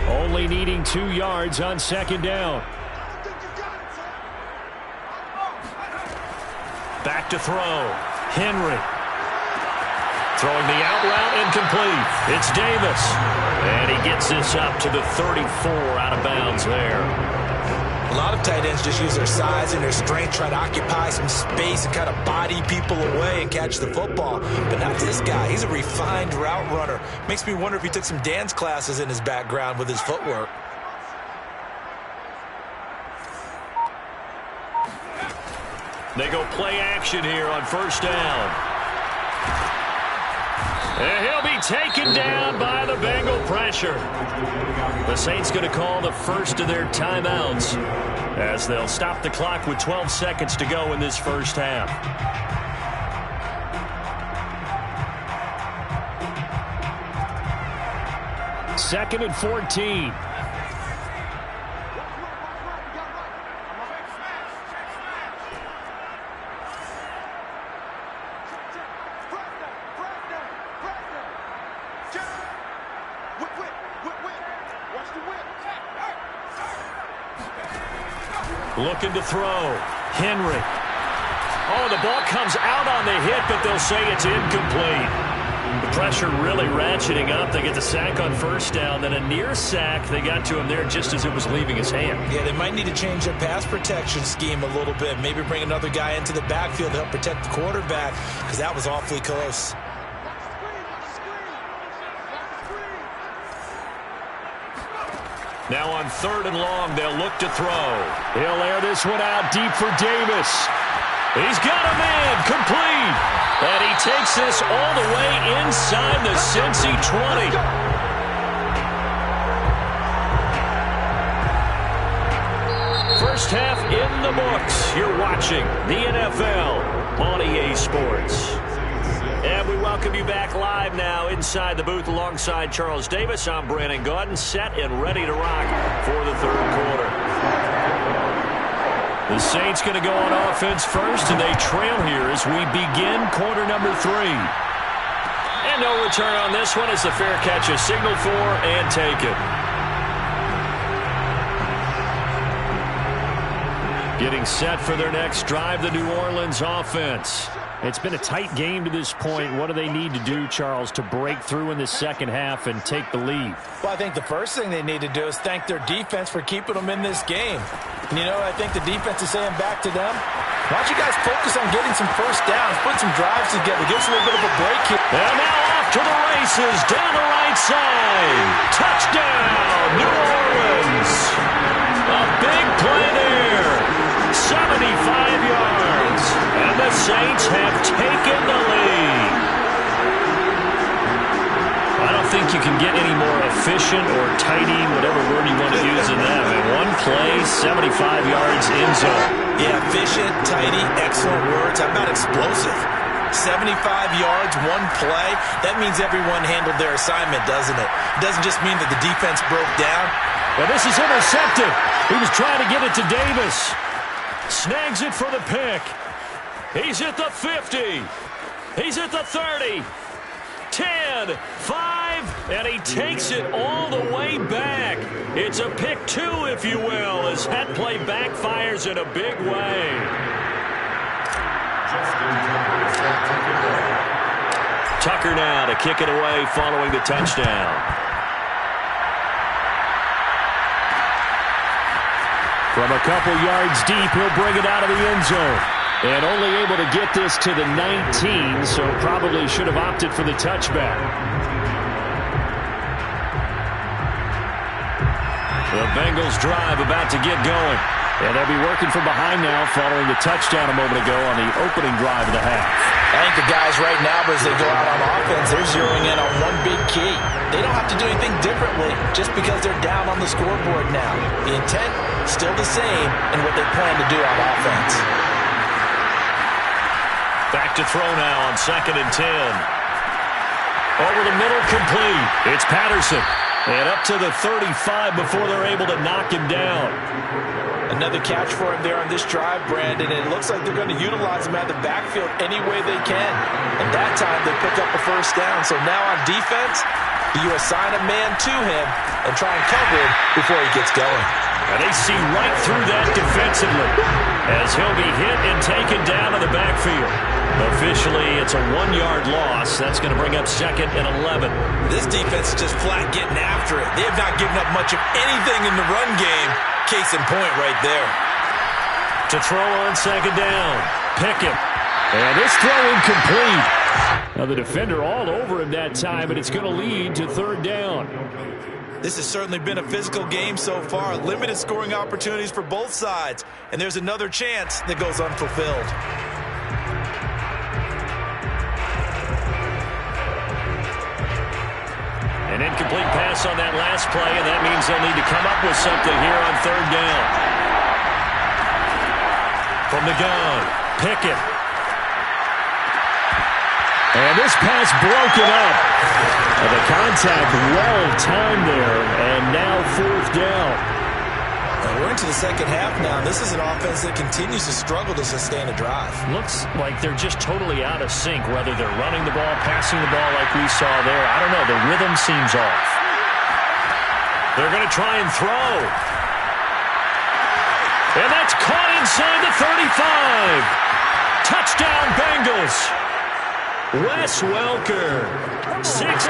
Only needing 2 yards on 2nd down. Back to throw. Henry. Throwing the out route incomplete. It's Davis. And he gets this up to the 34 out of bounds there. A lot of tight ends just use their size and their strength, try to occupy some space and kind of body people away and catch the football. But not this guy. He's a refined route runner. Makes me wonder if he took some dance classes in his background with his footwork. They go play action here on 1st down. And he'll be taken down by the Bengal pressure. The Saints going to call the first of their timeouts as they'll stop the clock with 12 seconds to go in this first half. Second and 14. Looking to throw. Henry. Oh, the ball comes out on the hit, but they'll say it's incomplete. The pressure really ratcheting up. They get the sack on 1st down, then a near sack. They got to him there just as it was leaving his hand. Yeah, they might need to change their pass protection scheme a little bit. Maybe bring another guy into the backfield to help protect the quarterback, because that was awfully close. Now on 3rd and long, they'll look to throw. He'll air this one out deep for Davis. He's got a man, complete. And he takes this all the way inside the Cincy 20. First half in the books. You're watching the NFL on EA Sports. And we welcome you back live now inside the booth alongside Charles Davis. I'm Brandon Gaudin, set and ready to rock for the 3rd quarter. The Saints going to go on offense first, and they trail here as we begin quarter number 3. And no return on this one as the fair catch is signaled for and taken. Getting set for their next drive, the New Orleans offense. It's been a tight game to this point. What do they need to do, Charles, to break through in the second half and take the lead? Well, I think the first thing they need to do is thank their defense for keeping them in this game. And, you know, I think the defense is saying back to them, why don't you guys focus on getting some first downs, put some drives together, give us a little bit of a break here. And now off to the races, down the right side. Touchdown, New Orleans. A big play there. 75 yards. And the Saints have taken the lead. I don't think you can get any more efficient or tidy, whatever word you want to use in that. I mean, one play, 75 yards in zone. Yeah, efficient, tidy, excellent words. How about explosive? 75 yards, one play. That means everyone handled their assignment, doesn't it? It doesn't just mean that the defense broke down. Well, this is intercepted. He was trying to get it to Davis. Snags it for the pick. He's at the 50. He's at the 30. 10, 5, and he takes it all the way back. It's a pick 2, if you will, as that play backfires in a big way. Tucker now to kick it away following the touchdown. From a couple yards deep, he'll bring it out of the end zone. And only able to get this to the 19, so probably should have opted for the touchback. The Bengals drive about to get going. And they'll be working from behind now following the touchdown a moment ago on the opening drive of the half. I think the guys right now, as they go out on offense, they're zeroing in on one big key. They don't have to do anything differently just because they're down on the scoreboard now. The intent still the same in what they plan to do on offense. Back to throw now on 2nd and 10. Over the middle, complete. It's Patterson. And up to the 35 before they're able to knock him down. Another catch for him there on this drive, Brandon, and it looks like they're going to utilize him out of the backfield any way they can. And that time they pick up a first down. So now on defense, you assign a man to him and try and cover him before he gets going. And they see right through that defensively as he'll be hit and taken down to the backfield. Officially, it's a 1-yard loss. That's going to bring up 2nd and 11. This defense is just flat getting after it. They have not given up much of anything in the run game. Case in point right there. To throw on 2nd down. Pickett. And this throw incomplete. Now the defender all over him that time, and it's going to lead to 3rd down. This has certainly been a physical game so far. Limited scoring opportunities for both sides. And there's another chance that goes unfulfilled. An incomplete pass on that last play, and that means they'll need to come up with something here on 3rd down. From the gun, Pickett. And this pass broken up. And the contact well-timed there, and now 4th down. We're into the second half now. This is an offense that continues to struggle to sustain a drive. Looks like they're just totally out of sync, whether they're running the ball, passing the ball like we saw there. I don't know. The rhythm seems off. They're going to try and throw. And that's caught inside the 35. Touchdown, Bengals. Wes Welker, 66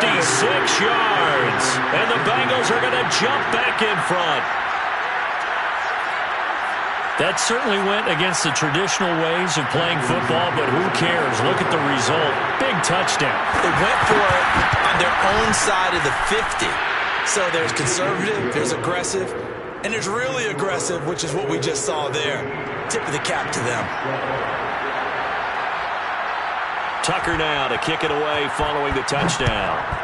yards. And the Bengals are going to jump back in front. That certainly went against the traditional ways of playing football, but who cares? Look at the result. Big touchdown. They went for it on their own side of the 50. So there's conservative, there's aggressive, and there's really aggressive, which is what we just saw there. Tip of the cap to them. Tucker now to kick it away following the touchdown.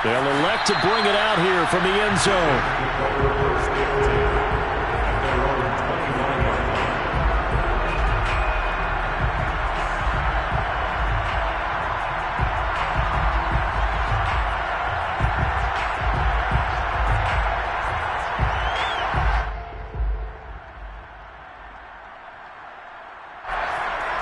They'll elect to bring it out here from the end zone.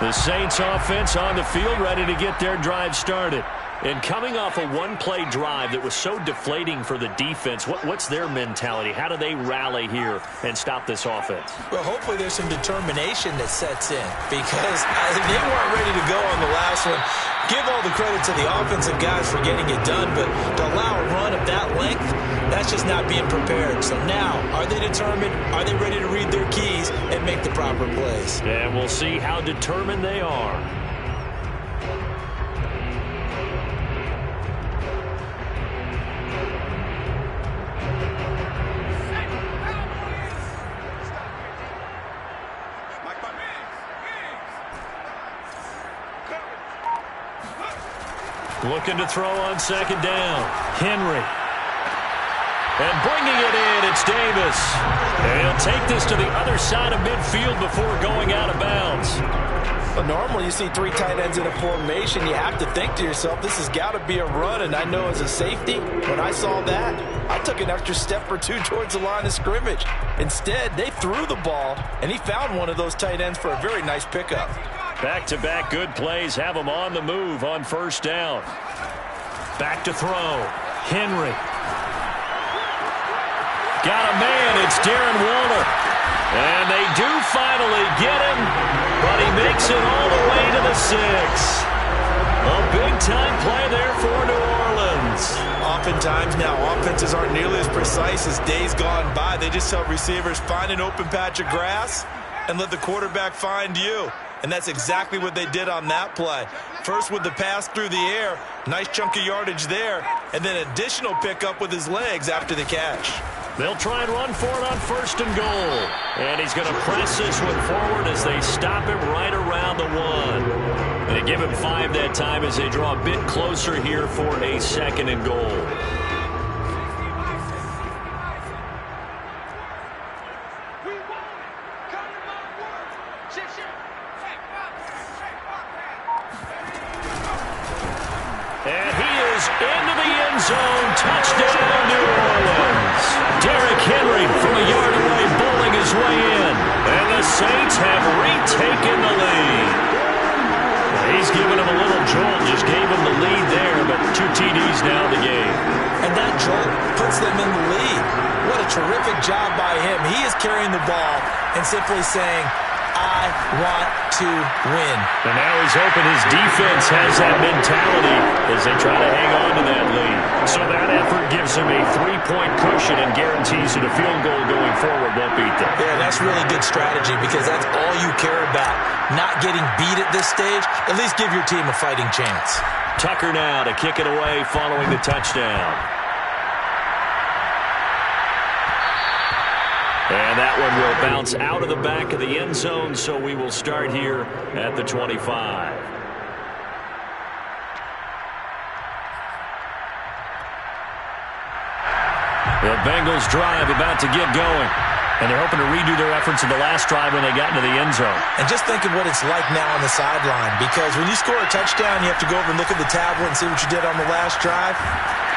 The Saints offense on the field ready to get their drive started. And coming off a one-play drive that was so deflating for the defense, what's their mentality? How do they rally here and stop this offense? Well, hopefully there's some determination that sets in because they weren't ready to go on the last one. Give all the credit to the offensive guys for getting it done, but to allow a run of that length, that's just not being prepared. So now, are they determined? Are they ready to read their keys and make the proper plays? And we'll see how determined they are. Looking to throw on second down. Henry. And bringing it in, it's Davis. And he'll take this to the other side of midfield before going out of bounds. Well, normally you see three tight ends in a formation. You have to think to yourself, this has got to be a run. And I know as a safety, when I saw that, I took an extra step or two towards the line of scrimmage. Instead, they threw the ball, and he found one of those tight ends for a very nice pickup. Back-to-back good plays have him on the move on first down. Back to throw. Henry. Got a man. It's Darren Waller. And they do finally get him, but he makes it all the way to the 6. A big-time play there for New Orleans. Oftentimes now, offenses aren't nearly as precise as days gone by. They just help receivers find an open patch of grass and let the quarterback find you. And that's exactly what they did on that play. First with the pass through the air, nice chunk of yardage there, and then additional pickup with his legs after the catch. They'll try and run for it on 1st and goal. And he's going to press this one forward as they stop him right around the 1. And they give him 5 that time as they draw a bit closer here for a 2nd and goal. And he is into the end zone. Touchdown, New Orleans. Derrick Henry from a yard away bowling his way in. And the Saints have retaken the lead. He's given him a little jolt, just gave him the lead there, but 2 TDs now in the game. And that jolt puts them in the lead. What a terrific job by him. He is carrying the ball and simply saying, I want to win. And now he's hoping his defense has that mentality as they try to hang on to that lead. So that effort gives him a 3-point cushion and guarantees that a field goal going forward won't beat them. Yeah, that's really good strategy because that's all you care about. Not getting beat at this stage, at least give your team a fighting chance. Tucker now to kick it away following the touchdown. And that one will bounce out of the back of the end zone, so we will start here at the 25. The Bengals drive about to get going. And they're hoping to redo their efforts in the last drive when they got into the end zone. And just think of what it's like now on the sideline, because when you score a touchdown, you have to go over and look at the tablet and see what you did on the last drive.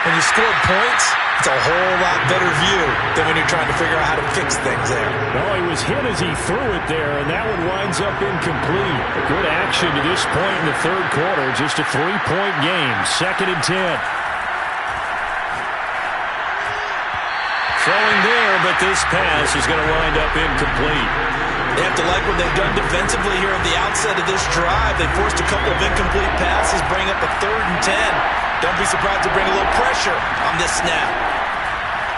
When you scored points, it's a whole lot better view than when you're trying to figure out how to fix things there. Well, he was hit as he threw it there, and that one winds up incomplete. A good action to this point in the 3rd quarter. Just a 3-point game. 2nd and 10. Throwing there, but this pass is going to wind up incomplete. They have to like what they've done defensively here at the outset of this drive. They forced a couple of incomplete passes, bring up a 3rd and 10. Don't be surprised to bring a little pressure on this snap.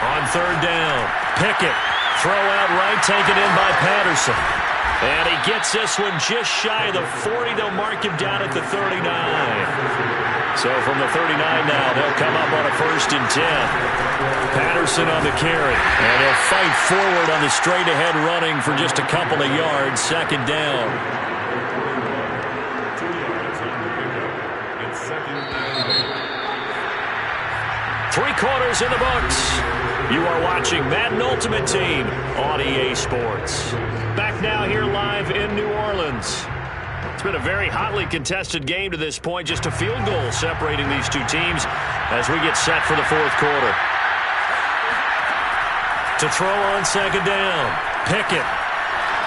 On 3rd down, Pickett. Throw out right, taken in by Patterson. And he gets this one just shy of the 40. They'll mark him down at the 39. So from the 39 now, they'll come up on a 1st and 10. Patterson on the carry. And he'll fight forward on the straight-ahead running for just a couple of yards. 2nd down. 2 yards on the pickup. It's 2nd and 3 quarters in the books. You are watching Madden Ultimate Team on EA Sports. Back now here live in New Orleans. It's been a very hotly contested game to this point. Just a field goal separating these 2 teams as we get set for the 4th quarter. To throw on 2nd down. Pickett.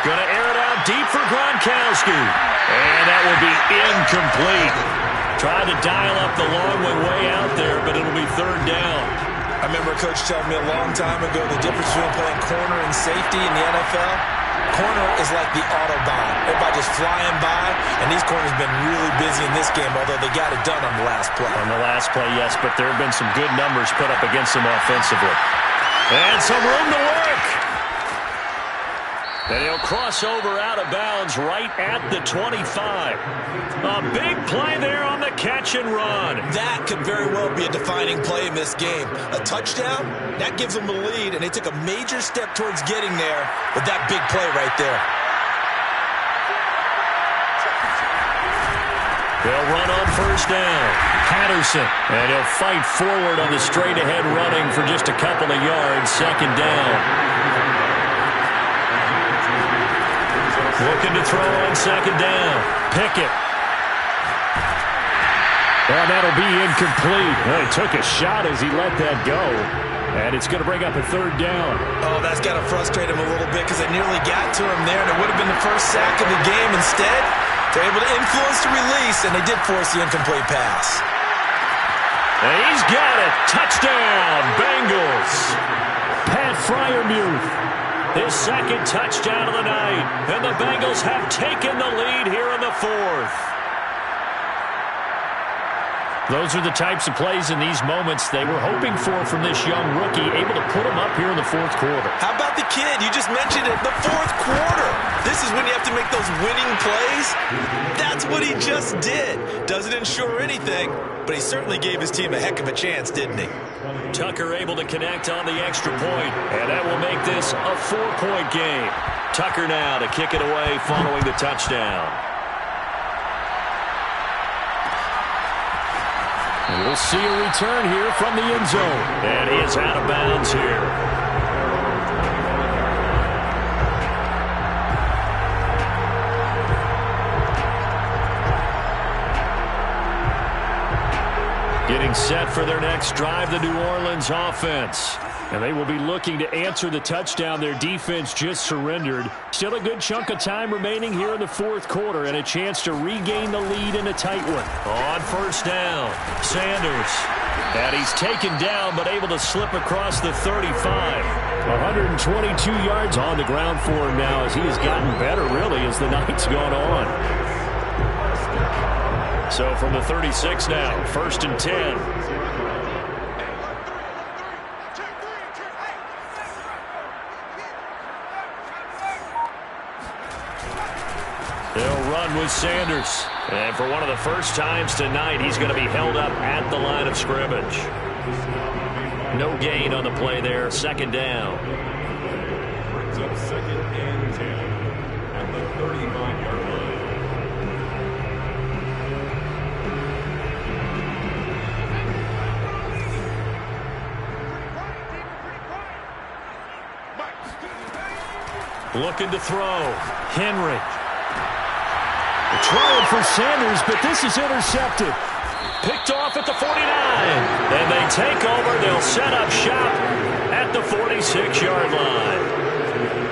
Going to air it out deep for Gronkowski. And that will be incomplete. Tried to dial up the long way out there, but it'll be 3rd down. I remember a coach telling me a long time ago the difference between playing corner and safety in the NFL. Corner is like the Autobahn. Everybody just flying by, and these corners have been really busy in this game, although they got it done on the last play. On the last play, yes, but there have been some good numbers put up against them offensively. And some room to work. And he'll cross over out of bounds right at the 25. A big play there on the catch and run. That could very well be a defining play in this game. A touchdown, that gives them the lead, and they took a major step towards getting there with that big play right there. They'll run on 1st down. Patterson, and he'll fight forward on the straight-ahead running for just a couple of yards. 2nd down. Looking to throw on 2nd down. Pickett. And that'll be incomplete. Well, he took a shot as he let that go. And it's going to bring up a 3rd down. Oh, that's got to frustrate him a little bit because they nearly got to him there, and it would have been the first sack of the game. Instead, they're able to influence the release, and they did force the incomplete pass. And he's got it. Touchdown, Bengals. Pat Freiermuth His second touchdown of the night. And the Bengals have taken the lead here in the fourth. Those are the types of plays in these moments they were hoping for from this young rookie, able to put him up here in the fourth quarter. How about the kid? You just mentioned it, the fourth quarter. This is when you have to make those winning plays. That's what he just did. Doesn't ensure anything, but he certainly gave his team a heck of a chance, didn't he? Tucker able to connect on the extra point, and that will make this a 4-point game. Tucker now to kick it away following the touchdown. And we'll see a return here from the end zone. And he is out of bounds here. Getting set for their next drive, the New Orleans offense. And they will be looking to answer the touchdown their defense just surrendered. Still a good chunk of time remaining here in the fourth quarter and a chance to regain the lead in a tight one. On first down, Sanders. And he's taken down but able to slip across the 35. 122 yards on the ground for him now as he has gotten better really as the night's gone on. So from the 36 now, 1st and 10. They'll run with Sanders. And for one of the first times tonight, he's going to be held up at the line of scrimmage. No gain on the play there. 2nd down. Brings up 2nd and 10 at the 35-yard line. Looking to throw. Henry. Trying for Sanders, but this is intercepted. Picked off at the 49. And they take over. They'll set up shop at the 46-yard line.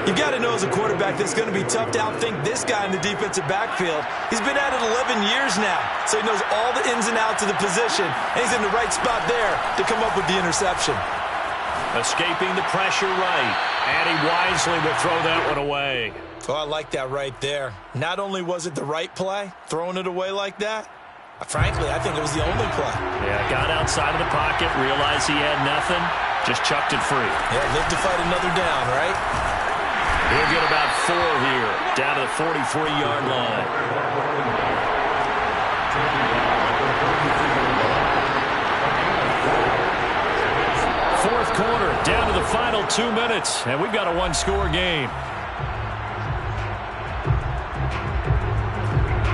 You got to know as a quarterback that's going to be tough to outthink this guy in the defensive backfield. He's been at it 11 years now, so he knows all the ins and outs of the position, and he's in the right spot there to come up with the interception. Escaping the pressure right, and he wisely will throw that one away. Oh, I like that right there. Not only was it the right play, throwing it away like that, frankly, I think it was the only play. Yeah, got outside of the pocket, realized he had nothing, just chucked it free. Yeah, live to fight another down, right? He'll get about 4 here, down to the 43-yard line. Fourth quarter, down to the final 2 minutes, and we've got a 1-score game.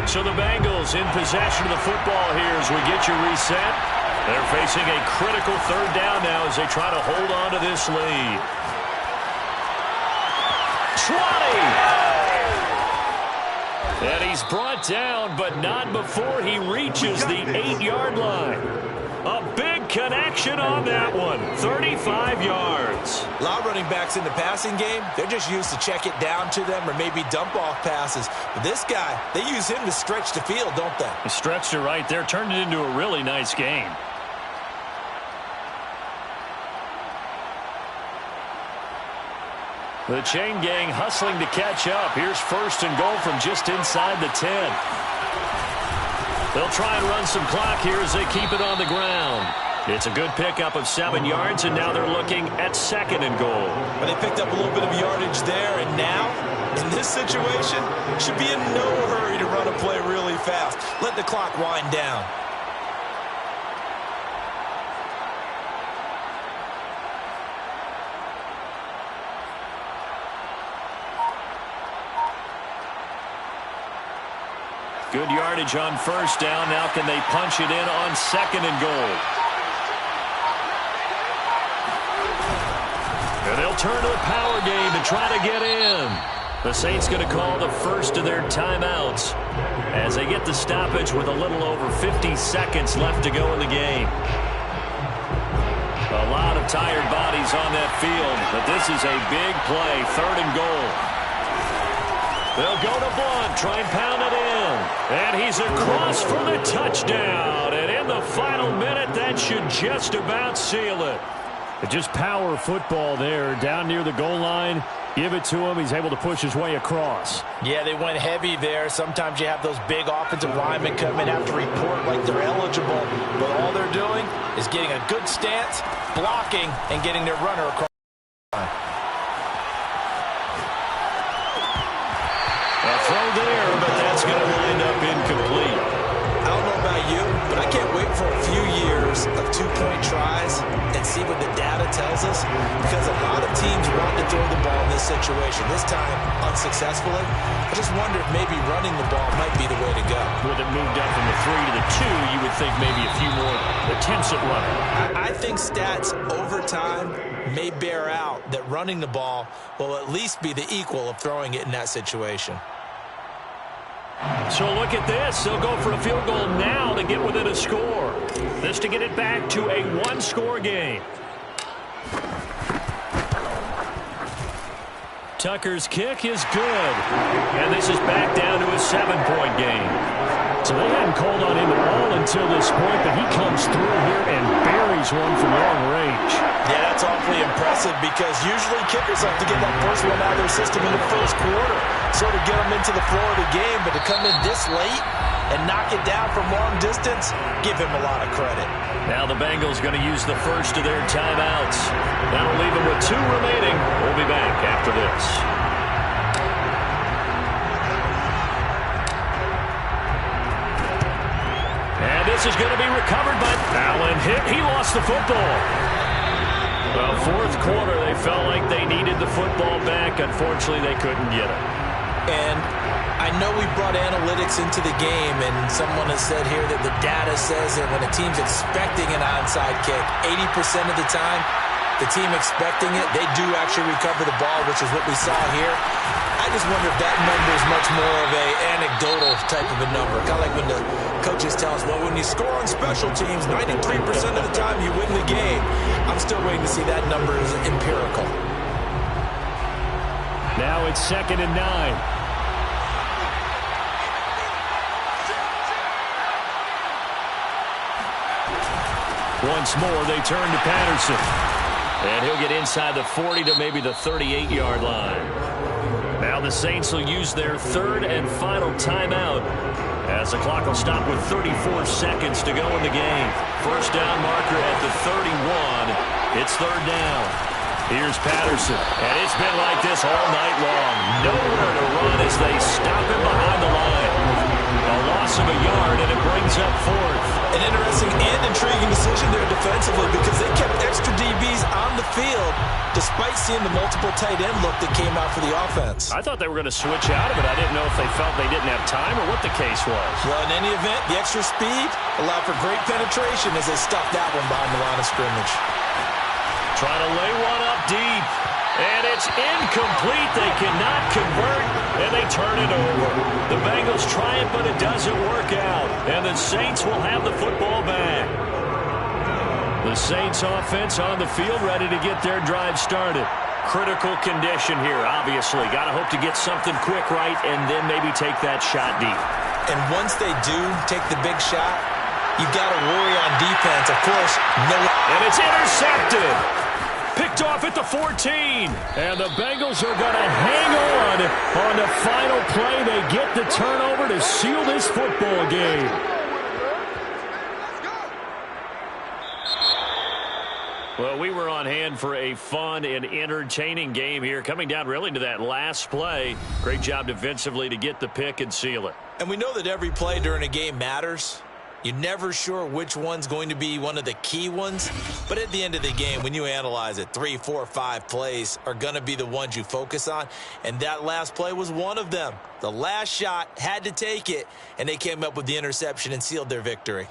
So the Bengals in possession of the football here as we get you reset. They're facing a critical 3rd down now as they try to hold on to this lead. 20! And he's brought down, but not before he reaches the 8-yard line. A big connection on that one. 35 yards. A lot of running backs in the passing game, they're just used to check it down to them or maybe dump off passes. But this guy, they use him to stretch the field, don't they? He stretched it right there, turned it into a really nice game. The chain gang hustling to catch up. Here's 1st and goal from just inside the 10. They'll try and run some clock here as they keep it on the ground. It's a good pickup of 7 yards, and now they're looking at 2nd and goal. But they picked up a little bit of yardage there, and now, in this situation, should be in no hurry to run a play really fast. Let the clock wind down. Good yardage on 1st down. Now can they punch it in on 2nd and goal? And they'll turn to the power game to try to get in. The Saints going to call the first of their timeouts as they get the stoppage with a little over 50 seconds left to go in the game. A lot of tired bodies on that field, but this is a big play. 3rd and goal. They'll go to Blunt, try and pound it in. And he's across for the touchdown. And in the final minute, that should just about seal it. Just power football there down near the goal line. Give it to him. He's able to push his way across. Yeah, they went heavy there. Sometimes you have those big offensive linemen come in, have to report like they're eligible, but all they're doing is getting a good stance, blocking, and getting their runner across. A throw there, but that's going to wind up incomplete. I don't know about you, but I can't wait for a few years of two-point tries and see what the data tells us, because a lot of teams want to throw the ball in this situation. This time, unsuccessfully. I just wonder if maybe running the ball might be the way to go. With it moved up from the 3 to the 2, you would think maybe a few more attempts at running. I think stats over time may bear out that running the ball will at least be the equal of throwing it in that situation. So look at this. They'll go for a field goal now to get within a score. This to get it back to a one-score game. Tucker's kick is good. And this is back down to a 7-point game. So they hadn't called on him at all until this point, but he comes through here and buries one from long range. Yeah, that's awfully impressive because usually kickers have to get that first one out of their system in the first quarter, sort of get them into the flow of the game, but to come in this late and knock it down from long distance, give him a lot of credit. Now the Bengals going to use the first of their timeouts. That'll leave them with 2 remaining. We'll be back after this. And this is going to be recovered by Allen. He lost the football. Well, fourth quarter, they felt like they needed the football back. Unfortunately, they couldn't get it. And I know we brought analytics into the game, and someone has said here that the data says that when a team's expecting an onside kick, 80% of the time, the team expecting it, they do actually recover the ball, which is what we saw here. I just wonder if that number is much more of a anecdotal type of a number. Kind of like when the coaches tell us, well, when you score on special teams, 93% of the time you win the game. I'm still waiting to see that number is empirical. Now it's 2nd and 9. Once more, they turn to Patterson. And he'll get inside the 40 to maybe the 38-yard line. Now the Saints will use their 3rd and final timeout as the clock will stop with 34 seconds to go in the game. First down marker at the 31. It's 3rd down. Here's Patterson. And it's been like this all night long. Nowhere to run as they stop him behind the line. A loss of a yard, and it brings up 4th. An interesting and intriguing decision there defensively because they kept extra DBs on the field despite seeing the multiple tight end look that came out for the offense. I thought they were going to switch out of it. I didn't know if they felt they didn't have time or what the case was. Well, in any event, the extra speed allowed for great penetration as they stuffed that one behind the line of scrimmage. Trying to lay one up deep. And it's incomplete. They cannot convert, and they turn it over. The Bengals try it, but it doesn't work out. And the Saints will have the football back. The Saints offense on the field ready to get their drive started. Critical condition here, obviously. Got to hope to get something quick right and then maybe take that shot deep. And once they do take the big shot, you've got to worry on defense. Of course, no. And it's intercepted. Picked off at the 14. And the Bengals are going to hang on the final play. They get the turnover to seal this football game. Well, we were on hand for a fun and entertaining game here. Coming down really to that last play. Great job defensively to get the pick and seal it. And we know that every play during a game matters. You're never sure which one's going to be one of the key ones. But at the end of the game, when you analyze it, 3, 4, 5 plays are going to be the ones you focus on. And that last play was one of them. The last shot had to take it, and they came up with the interception and sealed their victory.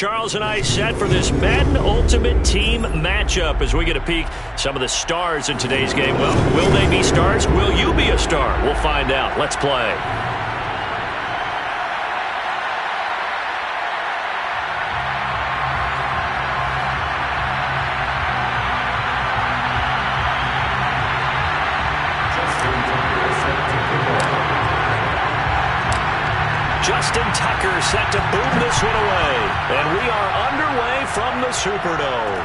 Charles and I set for this Madden Ultimate Team matchup as we get a peek some of the stars in today's game. Well, will they be stars? Will you be a star? We'll find out. Let's play. Justin Tucker set to boom this one away. And we are underway from the Superdome.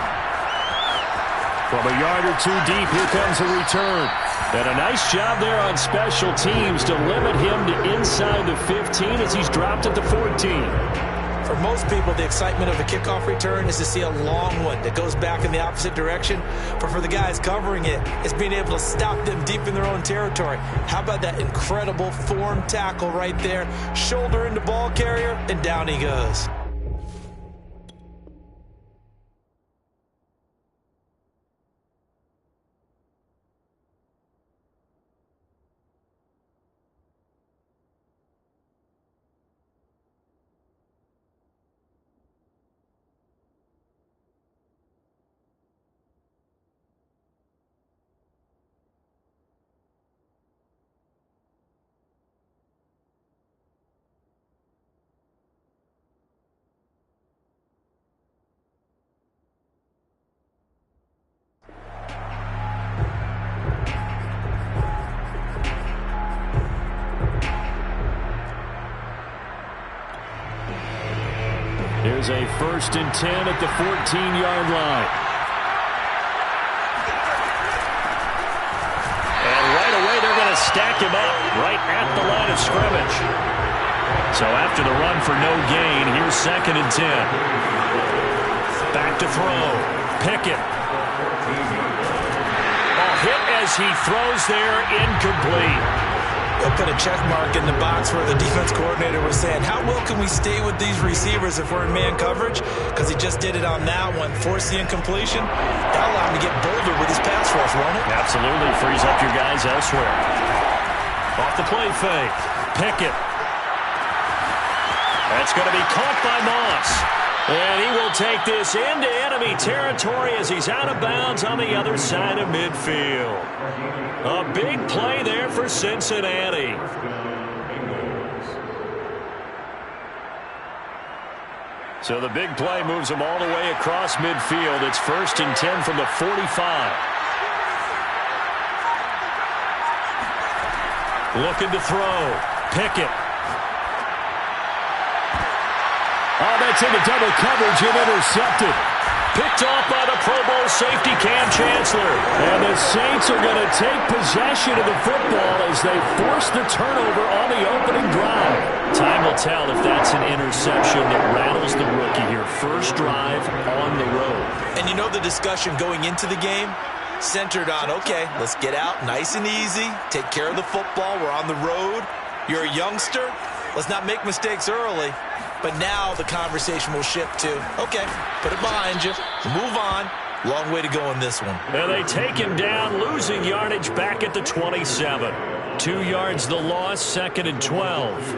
From a yard or two deep, here comes a return. And a nice job there on special teams to limit him to inside the 15 as he's dropped at the 14. For most people, the excitement of a kickoff return is to see a long one that goes back in the opposite direction. But for the guys covering it, it's being able to stop them deep in their own territory. How about that incredible form tackle right there? Shoulder into ball carrier, and down he goes. Here's a 1st and 10 at the 14-yard line. And right away, they're going to stack him up right at the line of scrimmage. So after the run for no gain, here's 2nd and 10. Back to throw. Pickett. Ball hit as he throws there, incomplete. They'll put a check mark in the box where the defense coordinator was saying, how well can we stay with these receivers if we're in man coverage? Because he just did it on that one. Force the incompletion. That'll allow him to get bolder with his pass rush, won't it? Absolutely. Frees up your guys elsewhere. Off the play fake. Pickett. That's going to be caught by Moss. And he will take this into enemy territory as he's out of bounds on the other side of midfield. A big play there for Cincinnati. So the big play moves them all the way across midfield. It's 1st and 10 from the 45. Looking to throw. Pickett. Oh, that's into double coverage and intercepted. Picked off by the Pro Bowl safety Cam Chancellor. And the Saints are going to take possession of the football as they force the turnover on the opening drive. Time will tell if that's an interception that rattles the rookie here. First drive on the road. And you know the discussion going into the game? Centered on, okay, let's get out nice and easy. Take care of the football. We're on the road. You're a youngster. Let's not make mistakes early. But now the conversation will shift to, okay, put it behind you, move on. Long way to go in this one. And they take him down, losing yardage back at the 27. 2 yards the loss, 2nd and 12.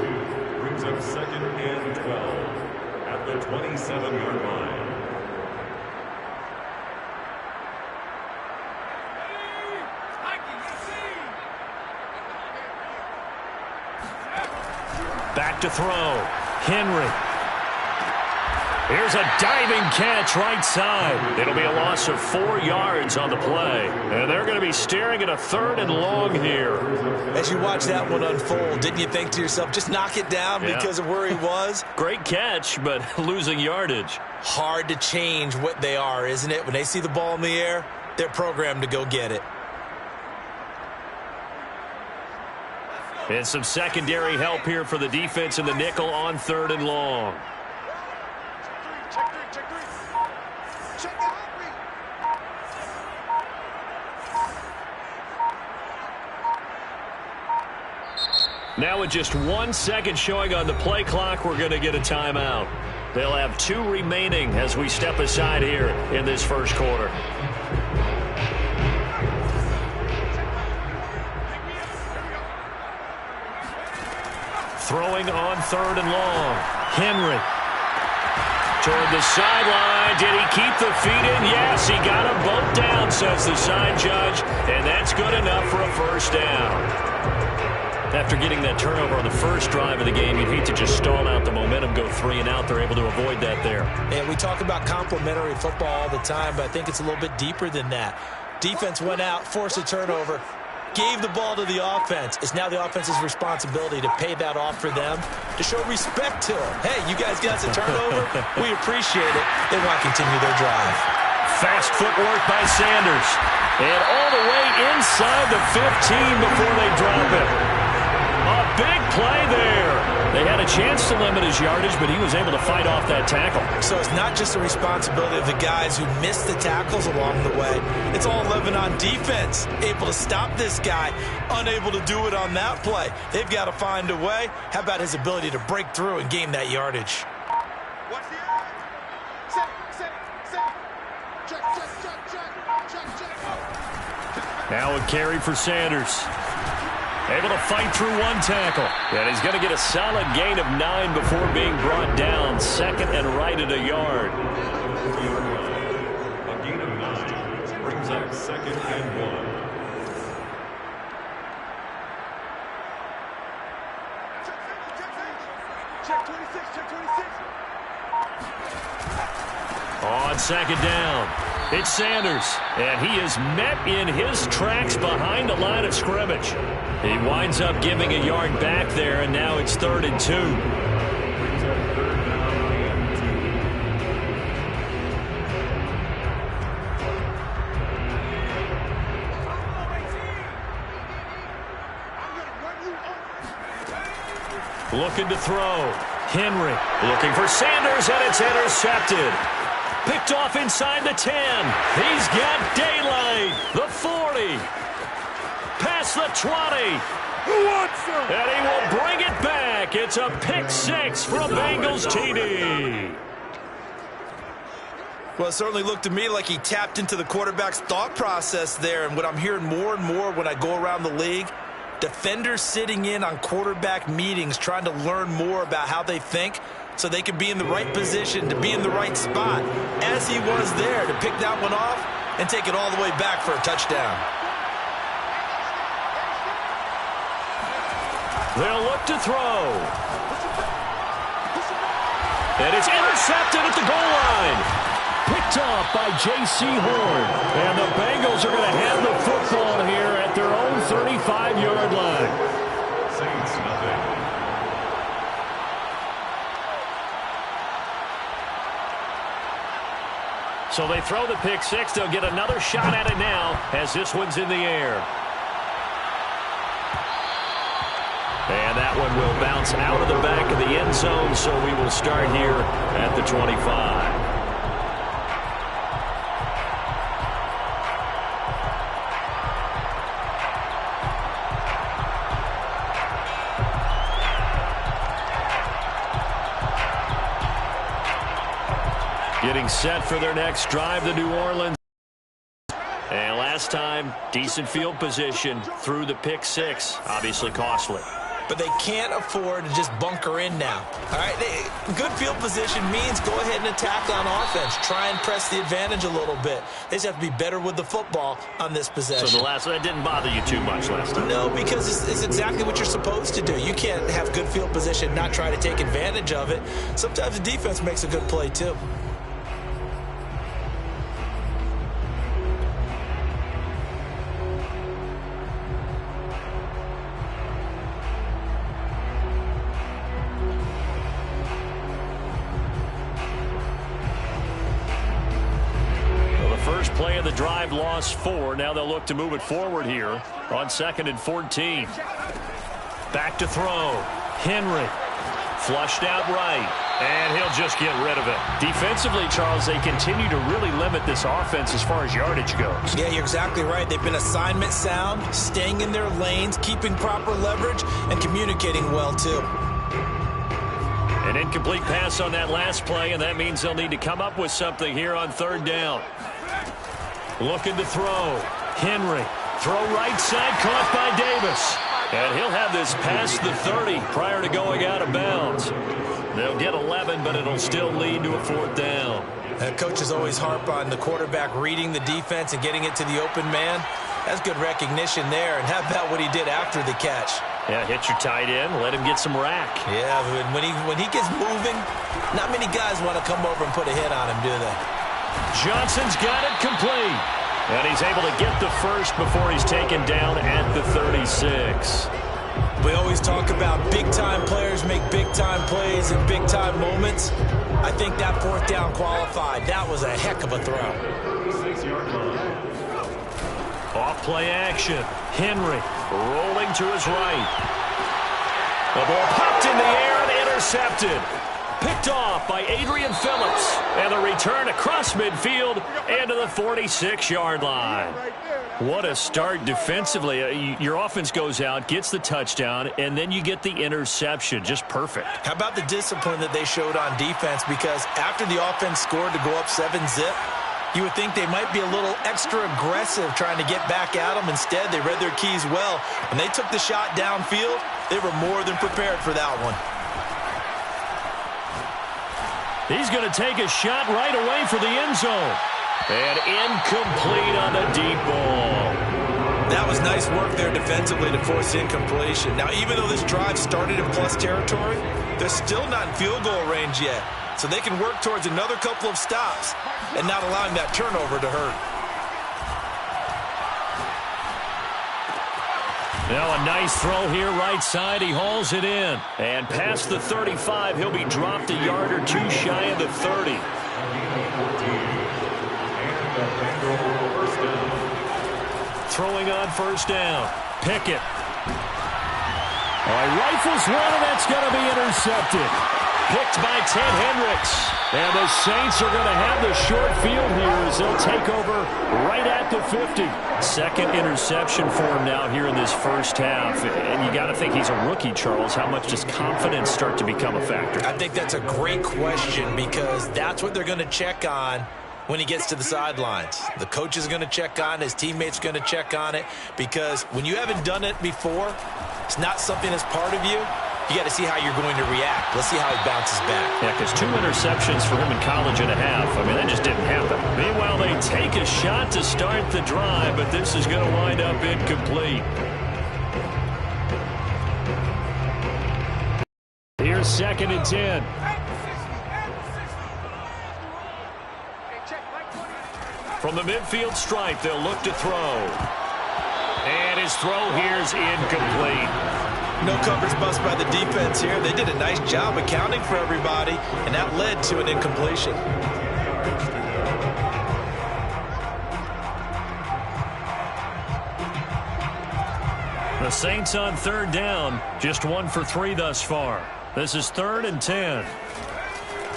Brings up 2nd and 12 at the 27-yard line. Back to throw. Henry. Here's a diving catch right side. It'll be a loss of 4 yards on the play. And they're going to be staring at a 3rd and long here. As you watch that one unfold, didn't you think to yourself, just knock it down because of where he was? Great catch, but losing yardage. Hard to change what they are, isn't it? When they see the ball in the air, they're programmed to go get it. And some secondary help here for the defense in the nickel on 3rd and long. Now with just 1 second showing on the play clock, we're going to get a timeout. They'll have 2 remaining as we step aside here in this first quarter. Throwing on 3rd and long. Henry. toward the sideline. Did he keep the feet in? Yes, he got them both down, says the side judge, and that's good enough for a first down. After getting that turnover on the first drive of the game, you'd hate to just stall out the momentum, go 3 and out. They're able to avoid that there. And we talk about complementary football all the time, but I think it's a little bit deeper than that. Defense went out, forced a turnover, gave the ball to the offense. It's now the offense's responsibility to pay that off for them, to show respect to them. Hey, you guys got a turnover? We appreciate it. They want to continue their drive. Fast footwork by Sanders. And all the way inside the 15 before they drop it. A big play there. They had a chance to limit his yardage, but he was able to fight off that tackle. So it's not just the responsibility of the guys who missed the tackles along the way. It's all 11 on defense, able to stop this guy, unable to do it on that play. They've got to find a way. How about his ability to break through and gain that yardage? Now a carry for Sanders. Able to fight through one tackle. And he's going to get a solid gain of 9 before being brought down. Second and right at a yard. A gain of 9 brings up 2nd and 1. Check 26, check 26. On 2nd down, it's Sanders, and he is met in his tracks behind the line of scrimmage. He winds up giving a yard back there, and now it's 3rd and 2. Brings up 3rd down and 2. Looking to throw. Henry looking for Sanders, and it's intercepted. Picked off inside the 10. He's got daylight. The 40. Past the 20. And he will bring it back. It's a pick 6 for a Bengals TD. Well, it certainly looked to me like he tapped into the quarterback's thought process there. And what I'm hearing more and more when I go around the league, defenders sitting in on quarterback meetings trying to learn more about how they think so they can be in the right position, to be in the right spot, as he was there, to pick that one off and take it all the way back for a touchdown. They'll look to throw. And it's intercepted at the goal line. Picked off by J.C. Horn. And the Bengals are going to have the football here at their own 35-yard line. Saints nothing. So they throw the pick 6. They'll get another shot at it now as this one's in the air. And that one will bounce out of the back of the end zone, so we will start here at the 25. Getting set for their next drive, the New Orleans. And last time, decent field position through the pick 6. Obviously costly. But they can't afford to just bunker in now. All right, good field position means go ahead and attack on offense. Try and press the advantage a little bit. They just have to be better with the football on this possession. So the last one, that didn't bother you too much last time? No, because it's exactly what you're supposed to do. You can't have good field position, not try to take advantage of it. Sometimes the defense makes a good play too. Play of the drive, lost 4. Now they'll look to move it forward here on 2nd and 14. Back to throw. Henry flushed out right, and he'll just get rid of it. Defensively, Charles, they continue to really limit this offense as far as yardage goes. Yeah, you're exactly right. They've been assignment sound, staying in their lanes, keeping proper leverage, and communicating well, too. An incomplete pass on that last play, and that means they'll need to come up with something here on 3rd down. Looking to throw. Henry. Throw right side, caught by Davis. And he'll have this past the 30 prior to going out of bounds. They'll get 11, but it'll still lead to a 4th down. Coaches always harp on the quarterback reading the defense and getting it to the open man. That's good recognition there. And how about what he did after the catch? Yeah, hit your tight end, let him get some rack. Yeah, when he gets moving, not many guys want to come over and put a hit on him, do they? Johnson's got it complete. And he's able to get the first before he's taken down at the 36. We always talk about big-time players make big-time plays in big-time moments. I think that 4th down qualified. That was a heck of a throw. 6-yard line. Off play action. Henry rolling to his right. The ball popped in the air and intercepted. Picked off by Adrian Phillips. And the return across midfield and to the 46-yard line. What a start defensively. Your offense goes out, gets the touchdown, and then you get the interception. Just perfect. How about the discipline that they showed on defense? Because after the offense scored to go up 7-zip, you would think they might be a little extra aggressive trying to get back at them. Instead, they read their keys well. When they took the shot downfield, they were more than prepared for that one. He's going to take a shot right away for the end zone. And incomplete on the deep ball. That was nice work there defensively to force incompletion. Now, even though this drive started in plus territory, they're still not in field goal range yet. So they can work towards another couple of stops and not allowing that turnover to hurt. Now a nice throw here right side. He hauls it in. And past the 35, he'll be dropped a yard or two shy of the 30. Throwing on 1st down. Pickett. Rifles one, and that's going to be intercepted. Picked by Ted Hendricks. And the Saints are going to have the short field here as they'll take over right at the 50. 2nd interception for him now here in this first half. And you got to think he's a rookie, Charles. How much does confidence start to become a factor? I think that's a great question because that's what they're going to check on when he gets to the sidelines. The coach is going to check on it. His teammates are going to check on it because when you haven't done it before, it's not something that's part of you. You got to see how you're going to react. Let's see how he bounces back. Yeah, because 2 interceptions for him in college and a half. I mean, that just didn't happen. Meanwhile, they take a shot to start the drive, but this is going to wind up incomplete. Here's 2nd and 10. From the midfield stripe, they'll look to throw. And his throw here's incomplete. No coverage bust by the defense here. They did a nice job accounting for everybody, and that led to an incompletion. The Saints on 3rd down, just 1 for 3 thus far. This is 3rd and 10.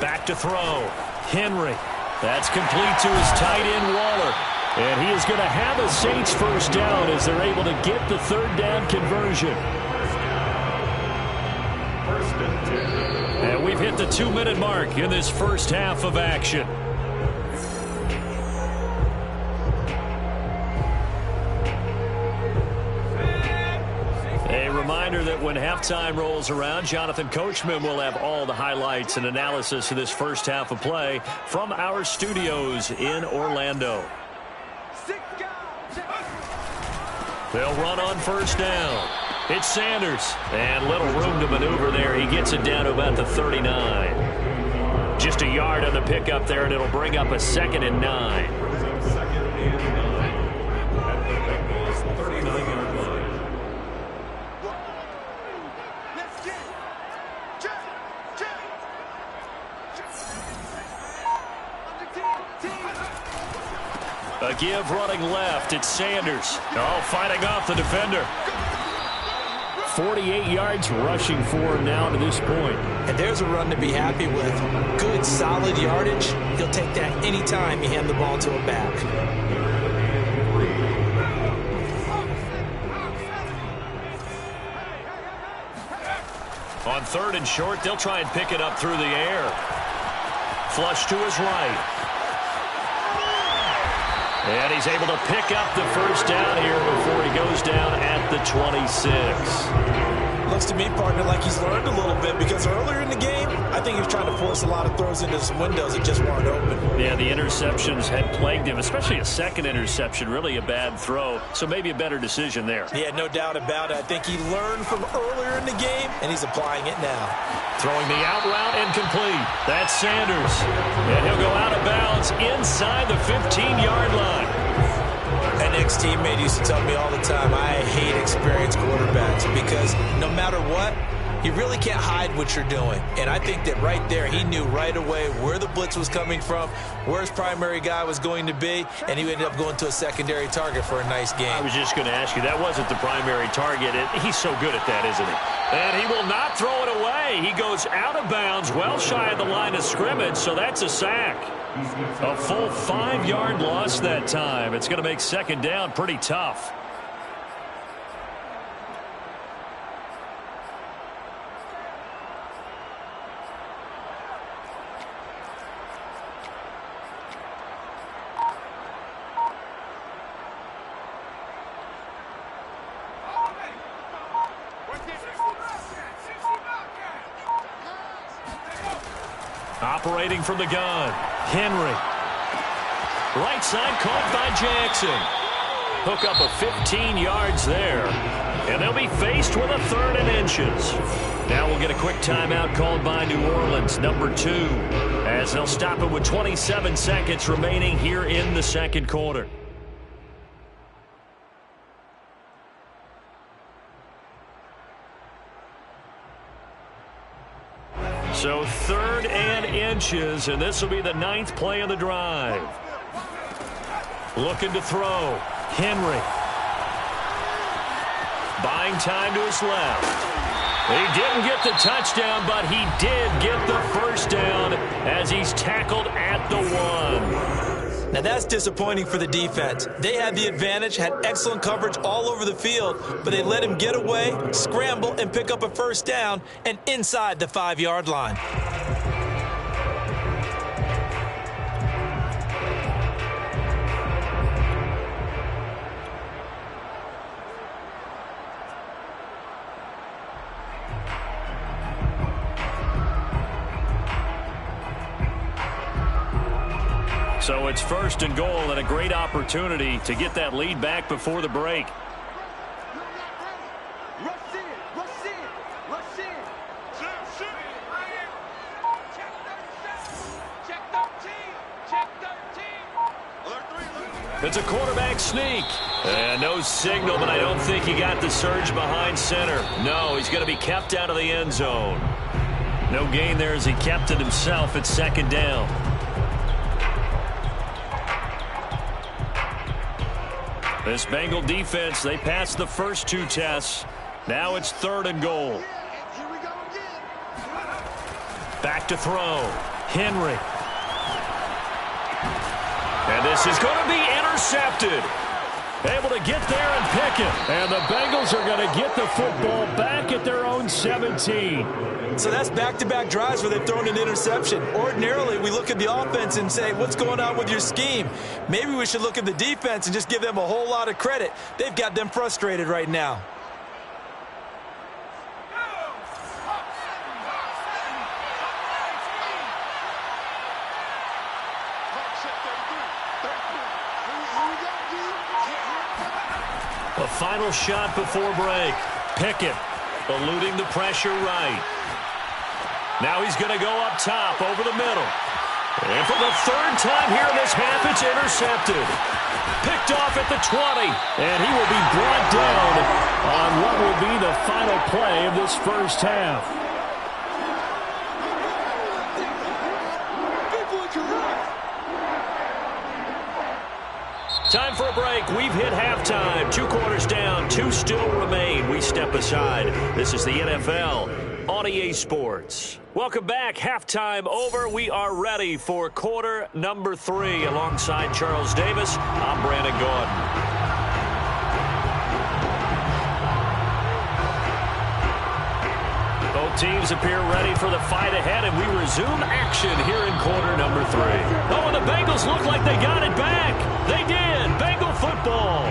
Back to throw. Henry. That's complete to his tight end, Waller. And he is going to have a Saints 1st down as they're able to get the 3rd down conversion. And we've hit the 2-minute mark in this first half of action. A reminder that when halftime rolls around, Jonathan Coachman will have all the highlights and analysis of this first half of play from our studios in Orlando. They'll run on 1st down. It's Sanders. And little room to maneuver there. He gets it down to about the 39. Just a yard on the pickup there, and it'll bring up a 2nd and 9. 2nd and 9 at the Bengals 39-yard line. A give running left. It's Sanders. Oh, fighting off the defender. 48 yards rushing for him now to this point. And there's a run to be happy with. Good, solid yardage. He'll take that anytime you hand the ball to a back. On 3rd and short, they'll try and pick it up through the air. Flush to his right. And he's able to pick up the 1st down here before he goes down at the 26. Looks to me, partner, like he's learned a little bit because earlier in the game, I think he was trying to force a lot of throws into some windows that just weren't open. Yeah, the interceptions had plagued him, especially a second interception, really a bad throw. So maybe a better decision there. Yeah, no doubt about it. I think he learned from earlier in the game, and he's applying it now. Throwing the out route incomplete. That's Sanders. And he'll go out of bounds inside the 15-yard line. An ex-teammate used to tell me all the time, I hate experienced quarterbacks because no matter what, you really can't hide what you're doing. And I think that right there, he knew right away where the blitz was coming from, where his primary guy was going to be, and he ended up going to a secondary target for a nice game. I was just going to ask you, that wasn't the primary target. He's so good at that, isn't he? And he will not throw it away. He goes out of bounds, well shy of the line of scrimmage, so that's a sack. A full 5-yard loss that time. It's going to make second down pretty tough. Operating from the gun, Henry. Right side caught by Jackson. Hook up of 15 yards there. And they'll be faced with a 3rd and inches. Now we'll get a quick timeout called by New Orleans, number 2, as they'll stop it with 27 seconds remaining here in the second quarter. So 3rd and inches, and this will be the 9th play of the drive. Looking to throw. Henry. Buying time to his left. He didn't get the touchdown, but he did get the first down as he's tackled at the 1. Now that's disappointing for the defense. They had the advantage, had excellent coverage all over the field, but they let him get away, scramble, and pick up a first down, and inside the 5-yard line. So it's 1st and goal and a great opportunity to get that lead back before the break. Rush in, rush in, rush in. Check 13, check 13. It's a quarterback sneak. And no signal, but I don't think he got the surge behind center. No, he's going to be kept out of the end zone. No gain there as he kept it himself at 2nd down. This Bengal defense, they passed the first 2 tests. Now it's 3rd and goal. Back to throw. Henry. And this is going to be intercepted. Able to get there and pick it. And the Bengals are going to get the football back at their own 17. So that's back-to-back drives where they've thrown an interception. Ordinarily, we look at the offense and say, what's going on with your scheme? Maybe we should look at the defense and just give them a whole lot of credit. They've got them frustrated right now. A final shot before break. Pickett eluding the pressure right. Now he's going to go up top over the middle. And for the 3rd time here in this half, it's intercepted. Picked off at the 20. And he will be brought down on what will be the final play of this first half. Time for a break. We've hit halftime. 2 quarters down. 2 still remain. We step aside. This is the NFL on EA Sports. Welcome back. Halftime over. We are ready for quarter number 3. Alongside Charles Davis, I'm Brandon Gaudin. Both teams appear ready for the fight ahead, and we resume action here in quarter number 3. Oh, and the Bengals look like they got it back. They did. Bengal football.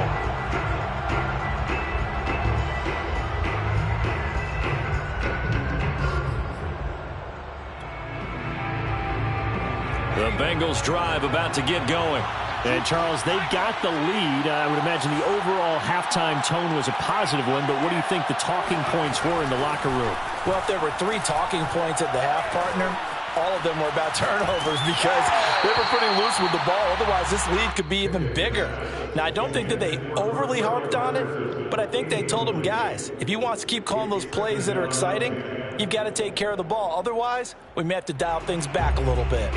Bengals drive about to get going. And, Charles, they've got the lead. I would imagine the overall halftime tone was a positive one, but what do you think the talking points were in the locker room? Well, if there were 3 talking points at the half, partner, all of them were about turnovers because they were pretty loose with the ball. Otherwise, this lead could be even bigger. Now, I don't think that they overly harped on it, but I think they told them, guys, if you want to keep calling those plays that are exciting, you've got to take care of the ball. Otherwise, we may have to dial things back a little bit.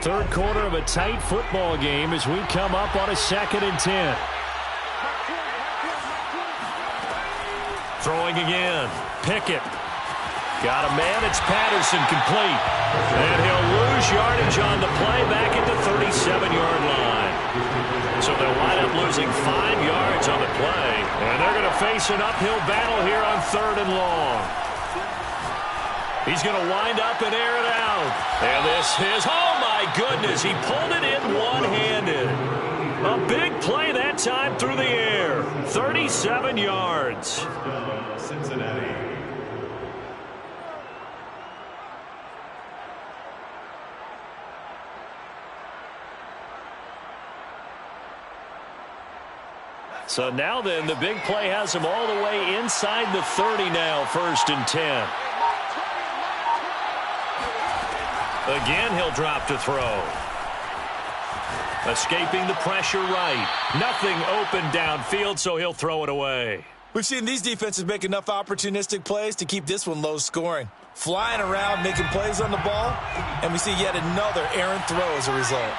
Third quarter of a tight football game as we come up on a 2nd and 10. Throwing again. Pickett. Got a man. It's Patterson complete. And he'll lose yardage on the play back at the 37-yard line. So they'll wind up losing 5 yards on the play. And they're going to face an uphill battle here on 3rd and long. He's going to wind up and air it out. And this is, oh my goodness, he pulled it in one-handed. A big play that time through the air. 37 yards. Cincinnati. So now then, the big play has him all the way inside the 30 now, 1st and 10. Again, he'll drop to throw. Escaping the pressure right. Nothing open downfield, so he'll throw it away. We've seen these defenses make enough opportunistic plays to keep this one low scoring. Flying around, making plays on the ball, and we see yet another errant throw as a result.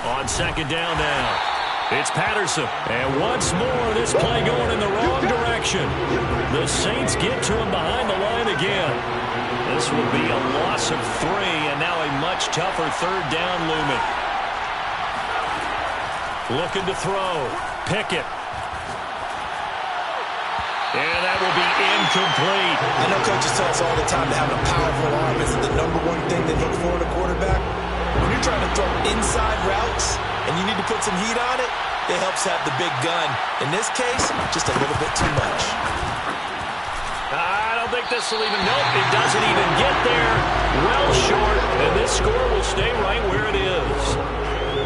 On 2nd down now. It's Patterson. And once more, this play going in the wrong direction. The Saints get to him behind the line again. This will be a loss of 3, and now a much tougher 3rd down looming. Looking to throw. Pickett. And that will be incomplete. I know coaches tell us all the time that having a powerful arm isn't the #1 thing they look for in a quarterback. When you're trying to throw inside routes and you need to put some heat on it, it helps have the big gun. In this case, just a little bit too much. I don't think this will even, nope, it doesn't even get there. Well short, and this score will stay right where it is.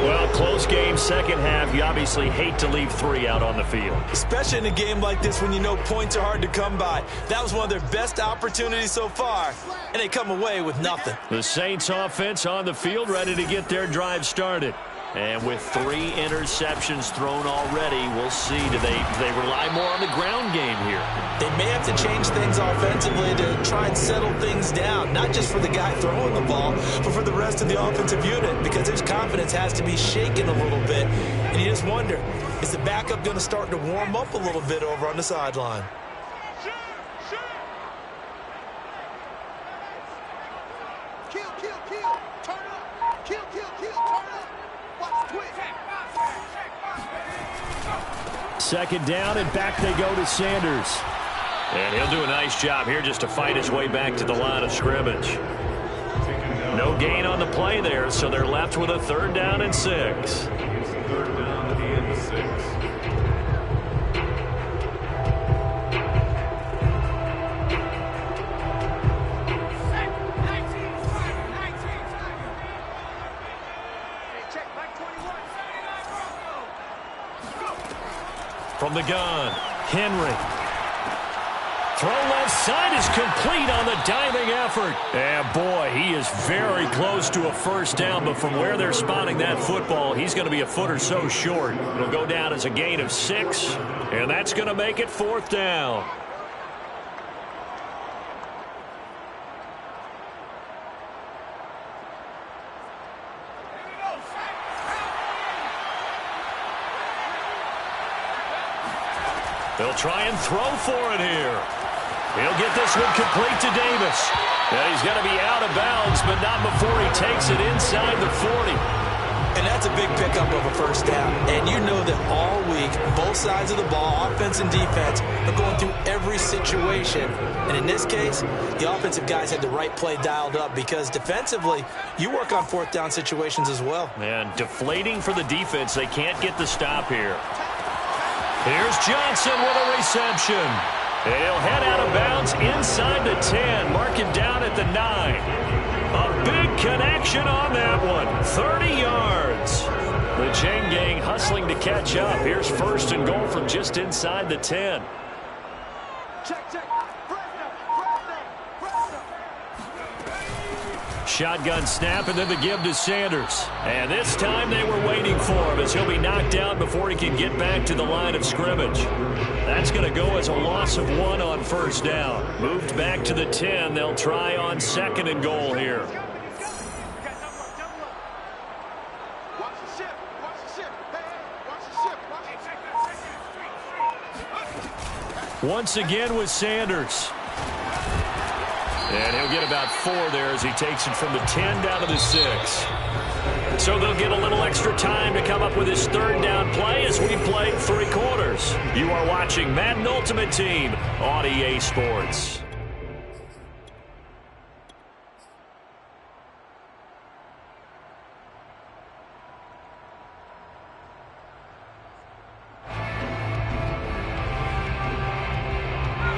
Well, close game, 2nd half. You obviously hate to leave 3 out on the field. Especially in a game like this when you know points are hard to come by. That was one of their best opportunities so far, and they come away with nothing. The Saints offense on the field ready to get their drive started. And with 3 interceptions thrown already, we'll see. Do they rely more on the ground game here? They may have to change things offensively to try and settle things down, not just for the guy throwing the ball, but for the rest of the offensive unit, because his confidence has to be shaken a little bit. And you just wonder, is the backup going to start to warm up a little bit over on the sideline? Kill, kill, kill. Turn up. Kill, kill, kill. Turn up. Watch quick. 2nd down, and back they go to Sanders. And he'll do a nice job here just to fight his way back to the line of scrimmage. No gain on the play there, so they're left with a 3rd down and 6. It's 3rd down and 6. From the gun, Henry. Throw left side is complete on the diving effort. And boy, he is very close to a 1st down, but from where they're spotting that football, he's going to be a foot or so short. It'll go down as a gain of 6, and that's going to make it 4th down. They'll try and throw for it here. He'll get this one complete to Davis. And he's going to be out of bounds, but not before he takes it inside the 40. And that's a big pickup of a 1st down. And you know that all week, both sides of the ball, offense and defense, are going through every situation. And in this case, the offensive guys had the right play dialed up because defensively, you work on 4th down situations as well. And deflating for the defense. They can't get the stop here. Here's Johnson with a reception. And he'll head out of bounds inside the 10, marking down at the 9. A big connection on that one, 30 yards. The chain gang hustling to catch up. Here's first and goal from just inside the 10. Check. Shotgun snap, and then the give to Sanders. And this time they were waiting for him as he'll be knocked down before he can get back to the line of scrimmage. That's going to go as a loss of 1 on first down. Moved back to the 10. They'll try on second and goal here. Once again with Sanders. And he'll get about 4 there as he takes it from the 10 down to the 6. So they'll get a little extra time to come up with his third down play as we play 3 quarters. You are watching Madden Ultimate Team on EA Sports.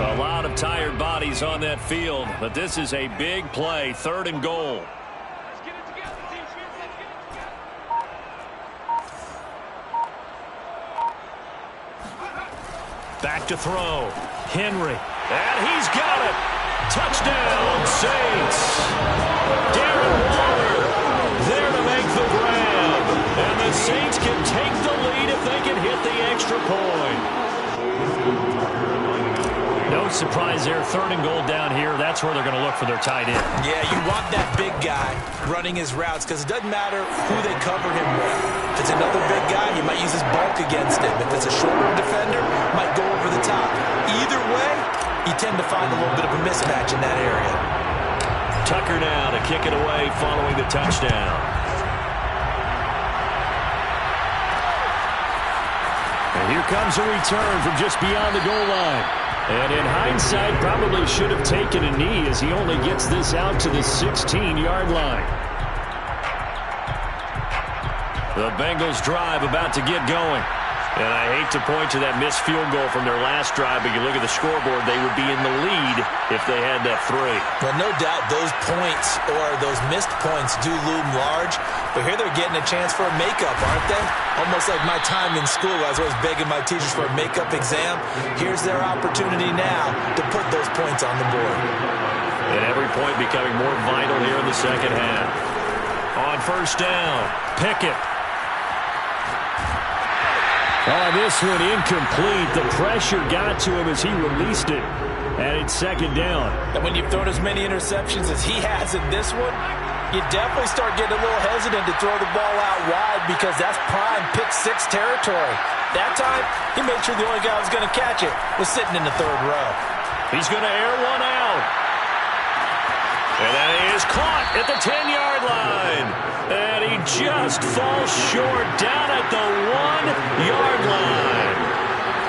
A lot of tired bodies on that field, but this is a big play, 3rd and goal. Back to throw. Henry. And he's got it. Touchdown, Saints. Darren Waller there to make the grab. And the Saints can take the lead if they can hit the extra point. No surprise there. 3rd and goal down here. That's where they're going to look for their tight end. Yeah, you want that big guy running his routes because it doesn't matter who they cover him with. If it's another big guy, he might use his bulk against him. If it's a shorter defender, might go over the top. Either way, you tend to find a little bit of a mismatch in that area. Tucker now to kick it away following the touchdown. And here comes a return from just beyond the goal line. And in hindsight, probably should have taken a knee as he only gets this out to the 16-yard line. The Bengals drive about to get going. And I hate to point to that missed field goal from their last drive, but you look at the scoreboard, they would be in the lead if they had that 3. Well, no doubt those points or those missed points do loom large, but here they're getting a chance for a makeup, aren't they? Almost like my time in school. I was always begging my teachers for a makeup exam. Here's their opportunity now to put those points on the board. And every point becoming more vital here in the second half. On first down, Pickett. Oh, this one incomplete. The pressure got to him as he released it. And it's 2nd down. And when you've thrown as many interceptions as he has in this one, you definitely start getting a little hesitant to throw the ball out wide because that's prime pick-6 territory. That time, he made sure the only guy who was going to catch it was sitting in the 3rd row. He's going to air one out. And that is caught at the 10-yard line. And he just falls short down at the 1-yard line.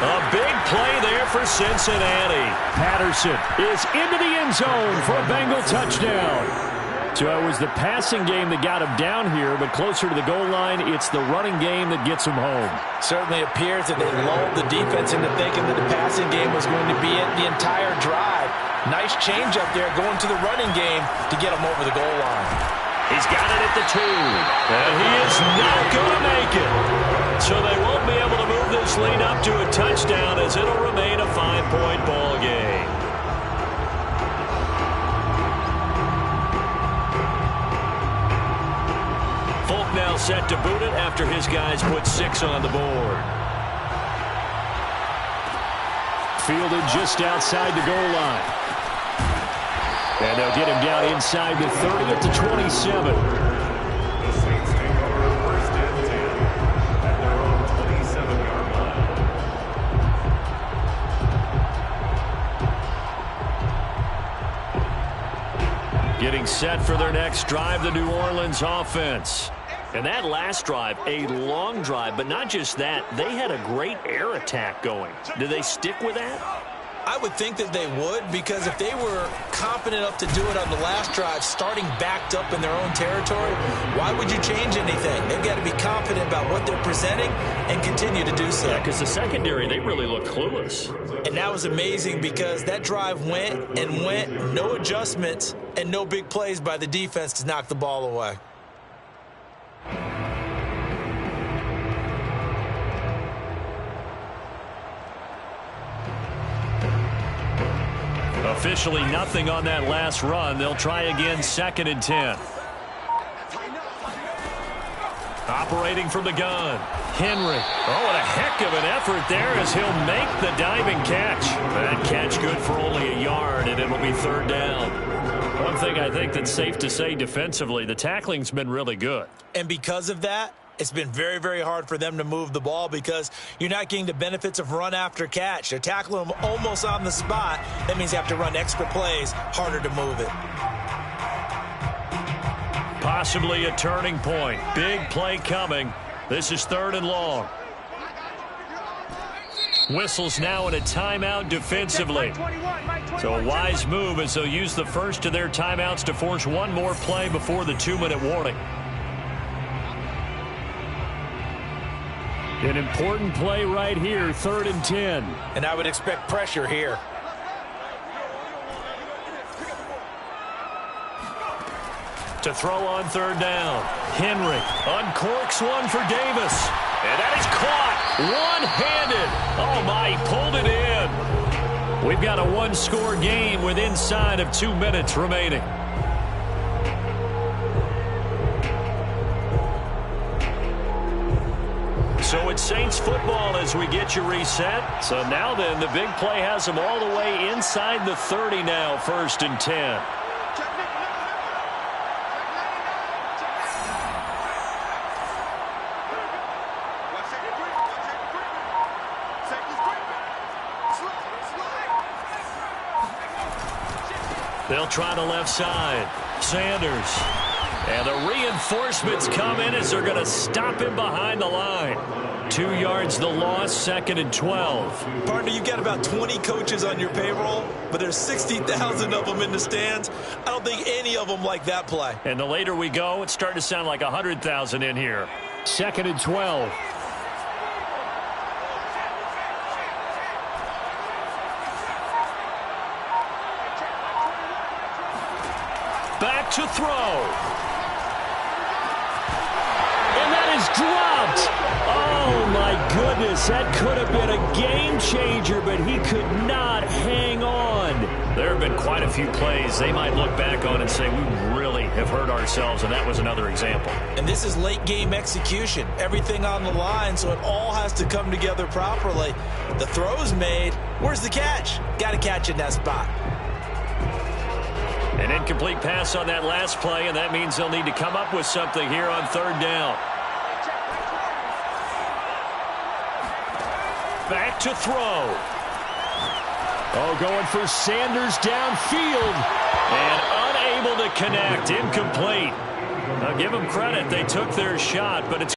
A big play there for Cincinnati. Patterson is into the end zone for a Bengal touchdown. So it was the passing game that got him down here, but closer to the goal line, it's the running game that gets him home. Certainly appears that they lulled the defense into thinking that the passing game was going to be it the entire drive. Nice change up there going to the running game to get him over the goal line. He's got it at the 2. And he is not going to make it. So they won't be able to move this lead up to a touchdown as it'll remain a 5-point ball game. Folk now set to boot it after his guys put 6 on the board. Fielded just outside the goal line. And they'll get him down inside the 30 at the 27. The Saints take over 1st and 10 at their own 27-yard line. Getting set for their next drive, the New Orleans offense. And that last drive, a long drive, but not just that. They had a great air attack going. Do they stick with that? I would think that they would, because if they were confident enough to do it on the last drive, starting backed up in their own territory, why would you change anything? They've got to be confident about what they're presenting and continue to do so. Yeah, because the secondary, they really look clueless. And that was amazing because that drive went and went, no adjustments and no big plays by the defense to knock the ball away. Officially nothing on that last run. They'll try again, 2nd and 10. Operating from the gun. Henry. Oh, what a heck of an effort there as he'll make the diving catch. That catch good for only a yard, and it'll be 3rd down. One thing I think that's safe to say defensively, the tackling's been really good. And because of that, it's been very, very hard for them to move the ball because you're not getting the benefits of run after catch. They're tackling them almost on the spot. That means you have to run extra plays, harder to move it. Possibly a turning point. Big play coming. This is 3rd and long. Whistles now in a timeout defensively. So a wise move as they'll use the first of their timeouts to force one more play before the 2-minute warning. An important play right here, 3rd and 10. And I would expect pressure here. To throw on 3rd down. Henry uncorks one for Davis. And that is caught one-handed. Oh, my, he pulled it in. We've got a one-score game with inside of 2 minutes remaining. So it's Saints football as we get you reset. So now then, the big play has them all the way inside the 30 now, 1st and 10. They'll try the left side. Sanders. And the reinforcements come in as they're going to stop him behind the line. 2 yards the loss, 2nd and 12. Partner, you've got about 20 coaches on your payroll, but there's 60,000 of them in the stands. I don't think any of them like that play. And the later we go, it's starting to sound like 100,000 in here. 2nd and 12. Back to throw. Dropped. Oh, my goodness. That could have been a game changer, but he could not hang on. There have been quite a few plays they might look back on and say, we really have hurt ourselves, and that was another example. And this is late game execution. Everything on the line, so it all has to come together properly. The throw's made. Where's the catch? Got to catch in that spot. An incomplete pass on that last play, and that means they'll need to come up with something here on 3rd down. Back to throw. Oh, going for Sanders downfield. And unable to connect. Incomplete. Now, give them credit. They took their shot, but it's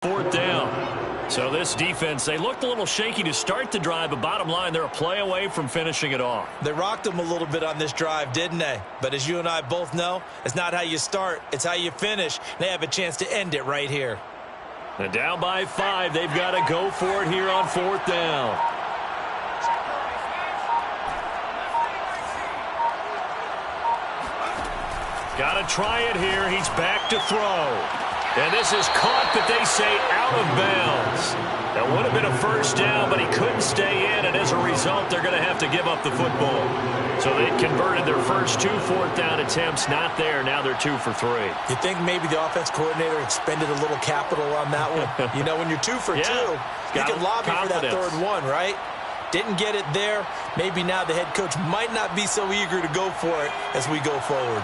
4th down. So this defense, they looked a little shaky to start the drive, but bottom line, they're a play away from finishing it off. They rocked them a little bit on this drive, didn't they? But as you and I both know, it's not how you start, it's how you finish. They have a chance to end it right here. And down by 5, they've got to go for it here on 4th down. Got to try it here. He's back to throw. And this is caught, but they say out of bounds. That would have been a 1st down, but he couldn't stay in, and as a result, they're going to have to give up the football. So they converted their first 2 4th down attempts. Not there. Now they're 2 for 3. You think maybe the offense coordinator expended a little capital on that one? You know, when you're 2 for 2, you can lobby for that 3rd one, right? Didn't get it there. Maybe now the head coach might not be so eager to go for it as we go forward.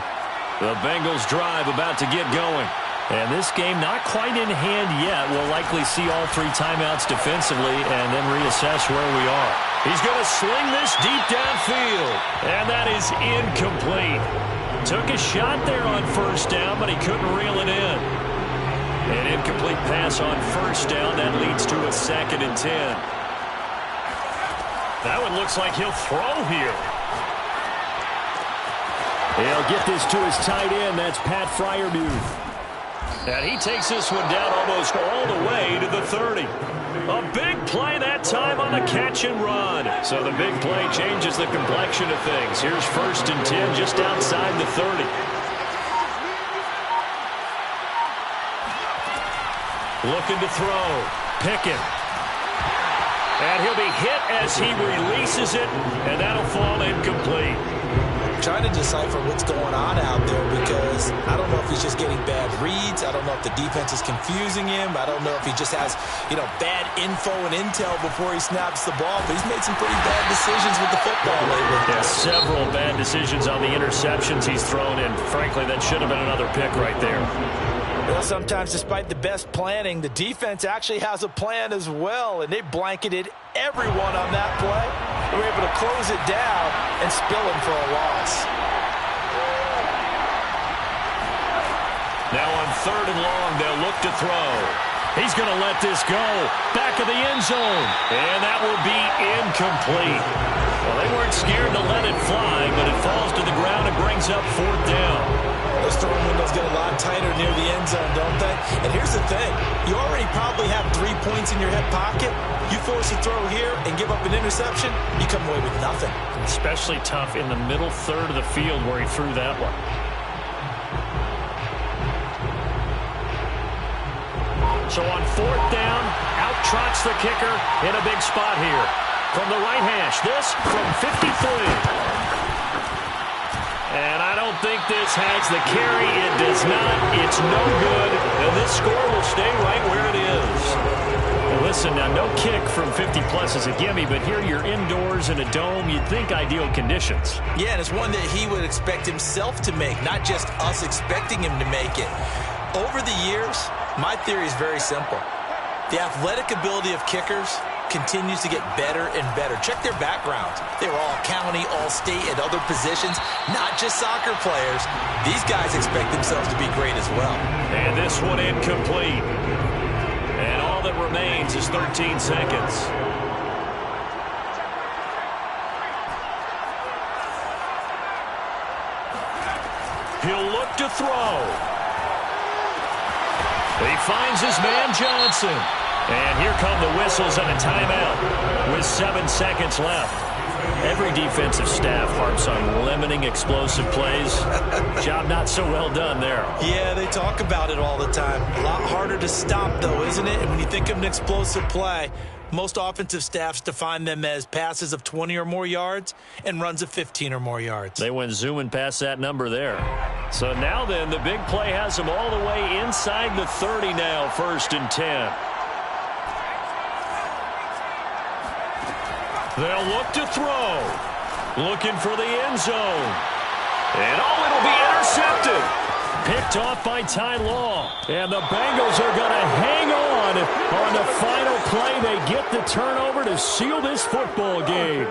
The Bengals drive about to get going. And this game not quite in hand yet. We'll likely see all 3 timeouts defensively and then reassess where we are. He's going to sling this deep downfield. And that is incomplete. Took a shot there on 1st down, but he couldn't reel it in. An incomplete pass on 1st down. That leads to a 2nd and 10. That one looks like he'll throw here. He'll get this to his tight end. That's Pat Freiermuth. And he takes this one down almost all the way to the 30. A big play that time on the catch and run. So the big play changes the complexion of things. Here's 1st and 10 just outside the 30. Looking to throw. Pickett. And he'll be hit as he releases it, and that'll fall incomplete. Trying to decipher what's going on out there because I don't know if he's just getting bad reads. I don't know if the defense is confusing him. I don't know if he just has, bad info and intel before he snaps the ball. But he's made some pretty bad decisions with the football lately. Yeah, several bad decisions on the interceptions he's thrown in. Frankly, that should have been another pick right there. Well, sometimes despite the best planning, the defense actually has a plan as well, and they blanketed everyone on that play. They were able to close it down and spill him for a loss. Now on 3rd and long, they'll look to throw. He's going to let this go. Back of the end zone. And that will be incomplete. Well, they weren't scared to let it fly, but it falls to the ground and brings up 4th down. Those throwing windows get a lot tighter near the end zone, don't they? And here's the thing. You already probably have 3 points in your hip pocket. You force a throw here and give up an interception, you come away with nothing. Especially tough in the middle third of the field where he threw that one. So on 4th down, out trots the kicker in a big spot here. From the right hash, this from 53. And I don't think this has the carry. It does not. It's no good. And this score will stay right where it is. Well, listen, now no kick from 50-plus is a gimme, but here you're indoors in a dome. You'd think ideal conditions. Yeah, and it's one that he would expect himself to make, not just us expecting him to make it. Over the years, my theory is very simple. The athletic ability of kickers continues to get better and better. Check their backgrounds. They were all county, all state, at other positions, not just soccer players. These guys expect themselves to be great as well. And this one incomplete. And all that remains is 13 seconds. He'll look to throw. He finds his man Johnson. And here come the whistles and a timeout with 7 seconds left. Every defensive staff harps on limiting explosive plays. Job not so well done there. Yeah, they talk about it all the time. A lot harder to stop, though, isn't it? And when you think of an explosive play, most offensive staffs define them as passes of 20 or more yards and runs of 15 or more yards. They went zooming past that number there. So now then, the big play has them all the way inside the 30 now, 1st and 10. They'll look to throw. Looking for the end zone. And it'll be intercepted. Picked off by Ty Law. And the Bengals are going to hang on the final play. They get the turnover to seal this football game.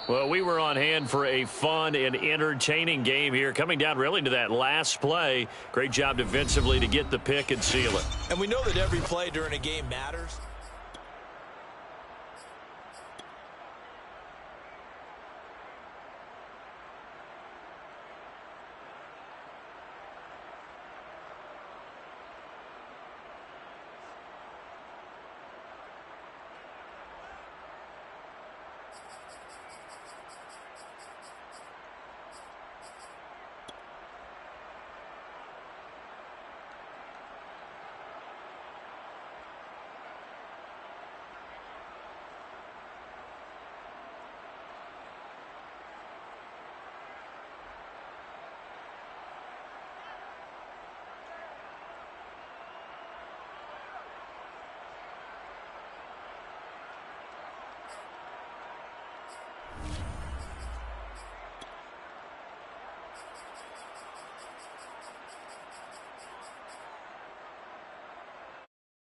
Well, we were on hand for a fun and entertaining game here. Coming down really to that last play. Great job defensively to get the pick and seal it. And we know that every play during a game matters.